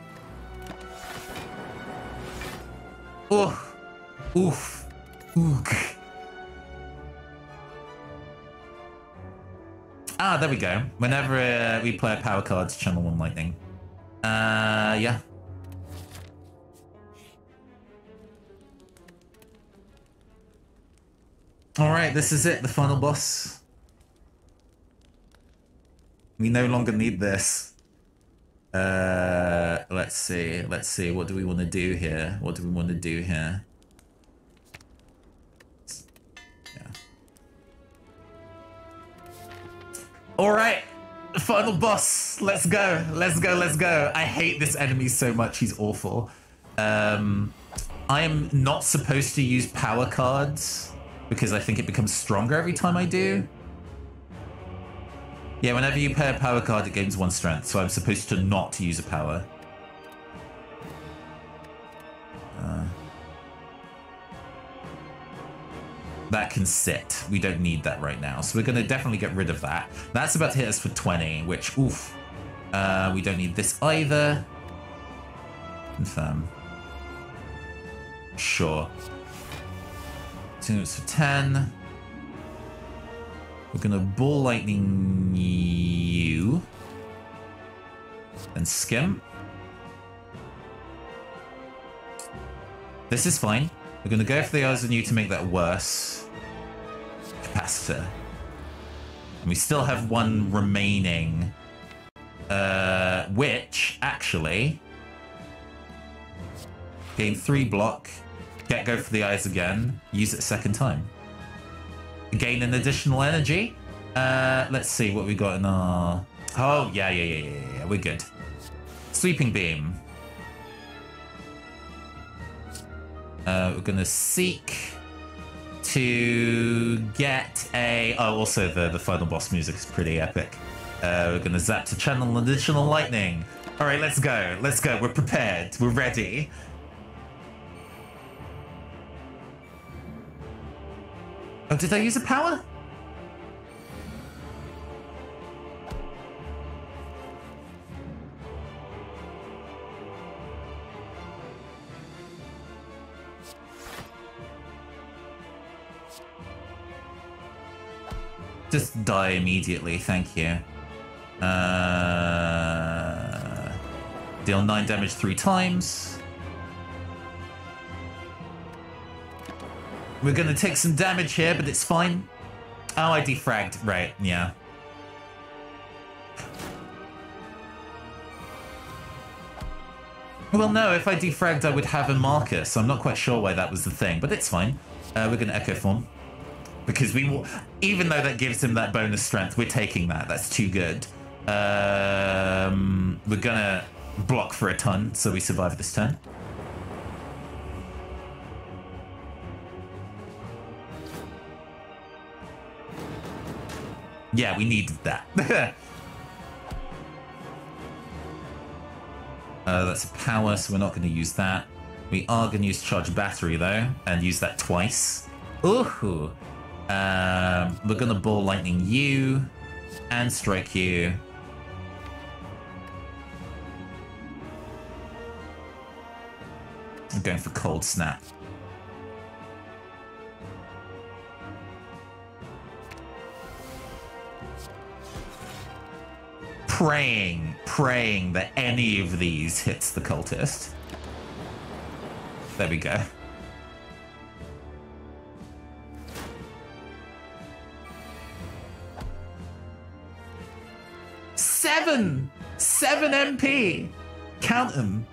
Oof. Oof. Ook. Ah, there we go. Whenever we play a power card to channel 1 lightning. Yeah. Alright, this is it, the final boss. We no longer need this. Let's see, what do we want to do here? What do we want to do here? Yeah. Alright, final boss. Let's go, let's go, let's go. I hate this enemy so much, he's awful. I am not supposed to use power cards, because I think it becomes stronger every time I do. Yeah, whenever you pay a power card, it gains 1 strength, so I'm supposed to not use a power. That can sit. We don't need that right now, so we're going to definitely get rid of that. That's about to hit us for 20, which, oof. We don't need this either. Confirm. Sure. 2 minutes for 10. We're gonna ball lightning you. Then skim. This is fine. We're gonna go for the eyes on you to make that worse. Capacitor. And we still have 1 remaining. Which, actually... gain 3 block. Go for the eyes again. Use it a second time. Gain an additional energy. Let's see what we got in our... Oh, yeah. We're good. Sweeping beam. We're going to seek to get a... Oh, also the final boss music is pretty epic. We're going to zap to channel additional lightning. All right, let's go. Let's go. We're prepared. We're ready. Oh, did I use a power? Just die immediately, thank you. Deal 9 damage 3 times. We're going to take some damage here, but it's fine. Oh, I defragged. Right, yeah. Well, no, if I defragged, I would have a marker, so I'm not quite sure why that was the thing, but it's fine. We're going to Echo Form. Because we will, even though that gives him that bonus strength, we're taking that. That's too good. We're going to block for a ton, so we survive this turn. Yeah, we needed that. That's a power, so we're not going to use that. We are going to use charge battery, though, and use that twice. Ooh. We're going to ball lightning you and strike you. I'm going for cold snap. Praying that any of these hits the cultist. There we go. 7 MP. Count them.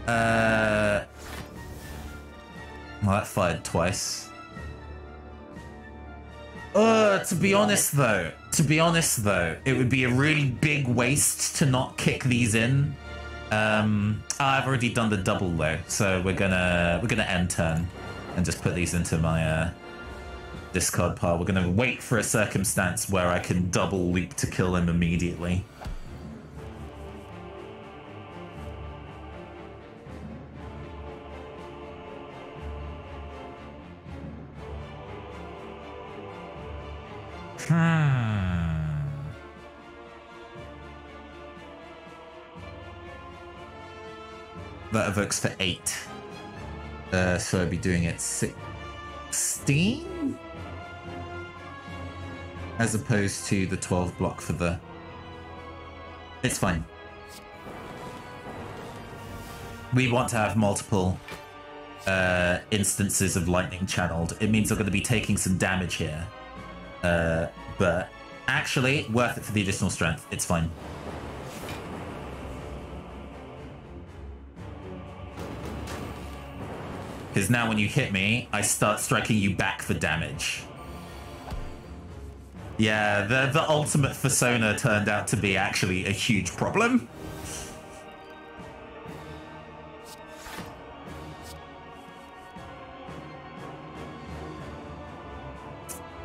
Well, that fired twice. To be honest though, it would be a really big waste to not kick these in. I've already done the double though, so we're gonna end turn and just put these into my discard pile. We're gonna wait for a circumstance where I can double leap to kill him immediately. That evokes for 8. So I'd be doing it 16? As opposed to the 12 block for the... It's fine. We want to have multiple instances of lightning channeled. It means I'm going to be taking some damage here. But actually, worth it for the additional strength. It's fine. Because now when you hit me, I start striking you back for damage. Yeah, the ultimate persona turned out to be actually a huge problem.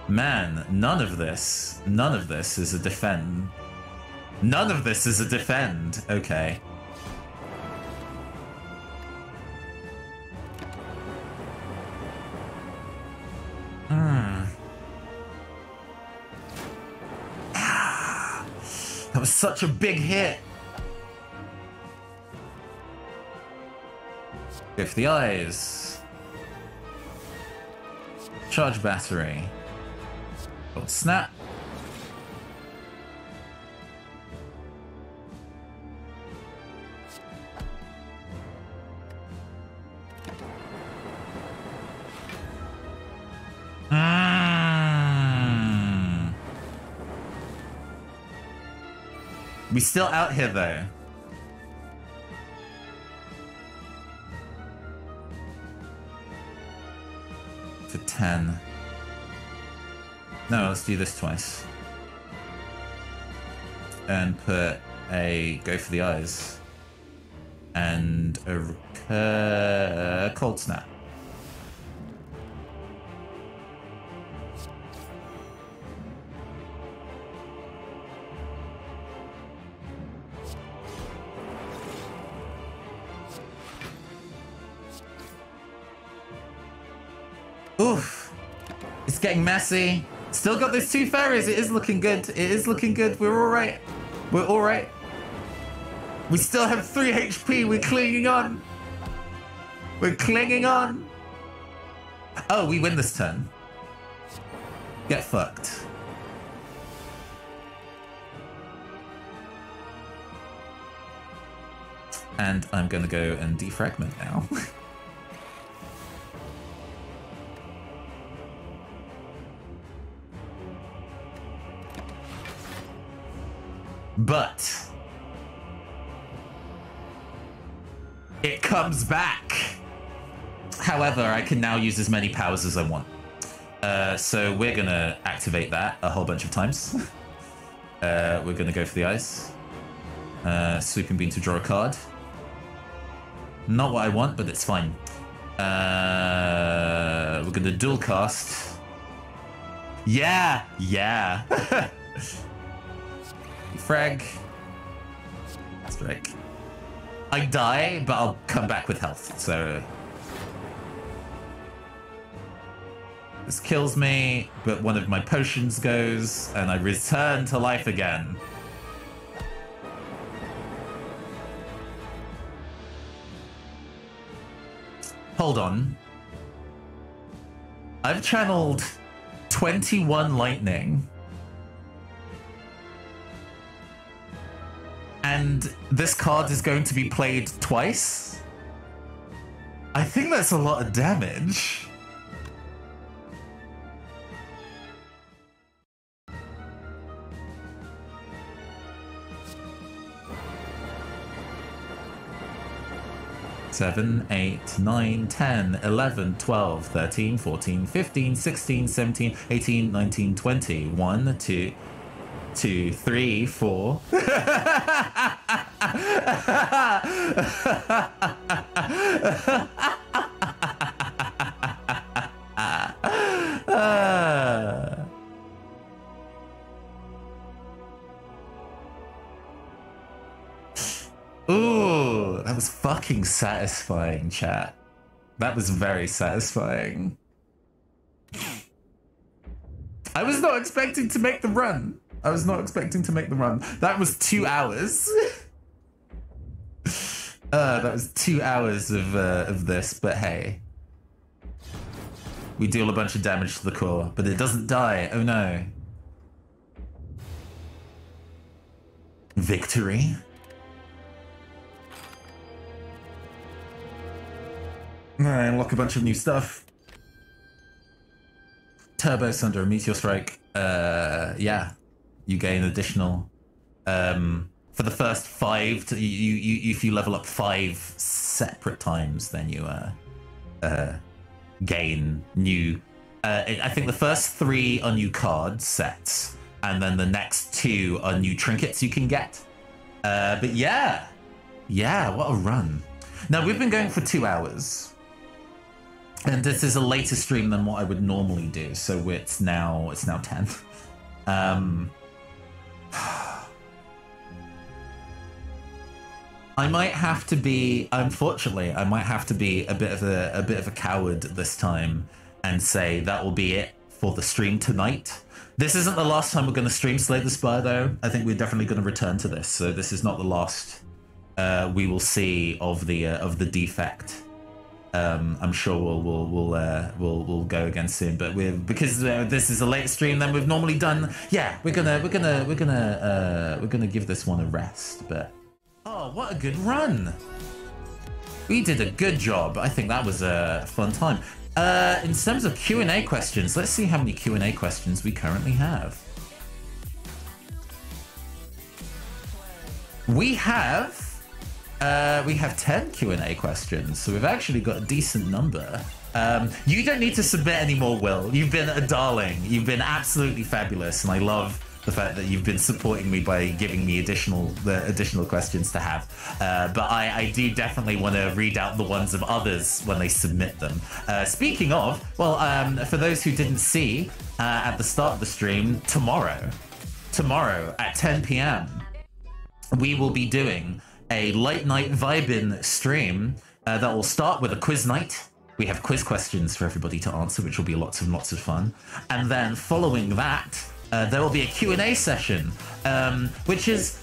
Man, none of this is a defend. None of this is a defend. Okay. That was such a big hit. Go for the eyes. Charge battery. Oh, snap. We still out here though. For 10. No, let's do this twice. And put a go for the eyes. And a cold snap. Oof. It's getting messy. Still got those 2 fairies. It is looking good. It is looking good. We're all right. We're all right. We still have 3 HP. We're clinging on. We're clinging on. Oh, we win this turn. Get fucked. And I'm going to go and defragment now. But it comes back. However, I can now use as many powers as I want. So we're going to activate that a whole bunch of times. We're going to go for the eyes. Sweeping Beam to draw a card. Not what I want, but it's fine. We're going to dual cast. Yeah, yeah. Frag. Strike. I die, but I'll come back with health, so... This kills me, but one of my potions goes, and I return to life again. Hold on. I've channeled 21 lightning. And this card is going to be played twice? I think that's a lot of damage. 7, 8, 9, 10, 11, 12, 13, 14, 15, 16, 17, 18, 19, 20. 1, 2, 2, 3, 4. Ooh, that was fucking satisfying, chat. That was very satisfying. I was not expecting to make the run. I was not expecting to make the run. That was 2 hours. That was 2 hours of this, but hey. We deal a bunch of damage to the core, but it doesn't die. Oh no. Victory. Alright, unlock a bunch of new stuff. Turbo Sunder, a Meteor Strike. Yeah. You gain additional. For the first 5, if you level up 5 separate times, then you gain new. I think the first 3 are new card sets, and then the next 2 are new trinkets you can get. But yeah, what a run! Now we've been going for 2 hours. And this is a later stream than what I would normally do, so it's now 10. I might have to be, unfortunately, I might have to be a bit of a coward this time and say that will be it for the stream tonight. This isn't the last time we're going to stream Slay the Spire, though. I think we're definitely going to return to this, so this is not the last we will see of the Defect. I'm sure we'll go again soon, but because this is a late stream than we've normally done. Yeah, we're gonna give this one a rest. But oh, what a good run! We did a good job. I think that was a fun time. In terms of Q&A questions, let's see how many Q&A questions we currently have. We have 10 Q&A questions, so we've actually got a decent number. You don't need to submit any more, Will. You've been a darling. You've been absolutely fabulous, and I love the fact that you've been supporting me by giving me additional questions to have. But I do definitely want to read out the ones of others when they submit them. Speaking of, well, for those who didn't see at the start of the stream, tomorrow at 10 p.m, we will be doing a late night vibin stream that will start with a quiz night. We have quiz questions for everybody to answer, which will be lots and lots of fun. And then following that, there will be a Q&A session, which is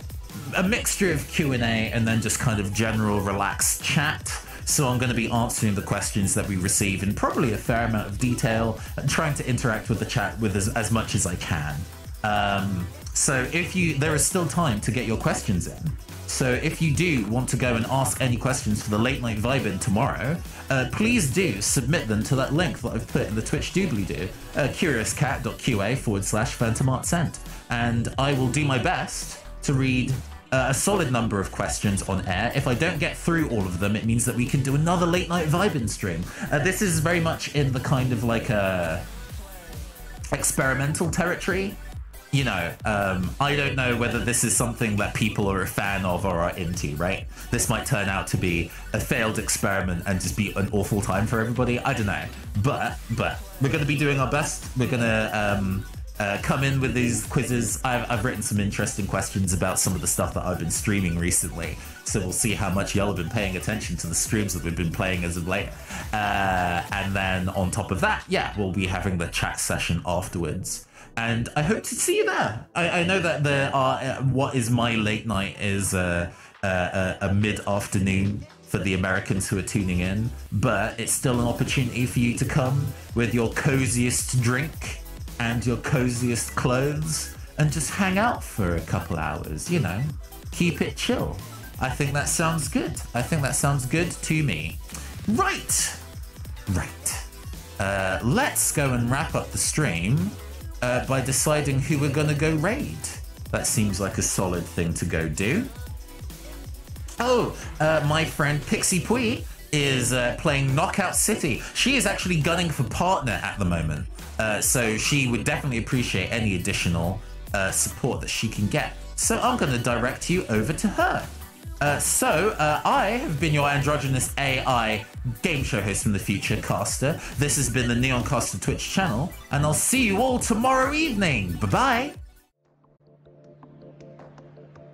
a mixture of Q&A and then just kind of general relaxed chat. So I'm going to be answering the questions that we receive in probably a fair amount of detail and trying to interact with the chat with as much as I can. So there is still time to get your questions in. So if you do want to go and ask any questions for the late night vibe-in tomorrow, please do submit them to that link that I've put in the Twitch doobly-doo, curiouscat.qa/phantomartsent. And I will do my best to read a solid number of questions on air. If I don't get through all of them, it means that we can do another late night vibe-in stream. This is very much in the kind of like experimental territory. You know, I don't know whether this is something that people are a fan of or are into, right? This might turn out to be a failed experiment and just be an awful time for everybody. I don't know. But we're going to be doing our best. We're going to come in with these quizzes. I've written some interesting questions about some of the stuff that I've been streaming recently. So we'll see how much y'all have been paying attention to the streams that we've been playing as of late. And then on top of that, yeah, we'll be having the chat session afterwards. And I hope to see you there. I know that there are what is my late night is a mid-afternoon for the Americans who are tuning in, but it's still an opportunity for you to come with your coziest drink and your coziest clothes and just hang out for a couple hours, you know, keep it chill. I think that sounds good. I think that sounds good to me. Right. Let's go and wrap up the stream by deciding who we're going to go raid. That seems like a solid thing to go do. Oh, my friend Pixie Pui is playing Knockout City. She is actually gunning for partner at the moment. So she would definitely appreciate any additional support that she can get. So I'm going to direct you over to her. I have been your androgynous AI game show host from the future, Caster. This has been the Neon Caster Twitch channel, and I'll see you all tomorrow evening. Bye-bye.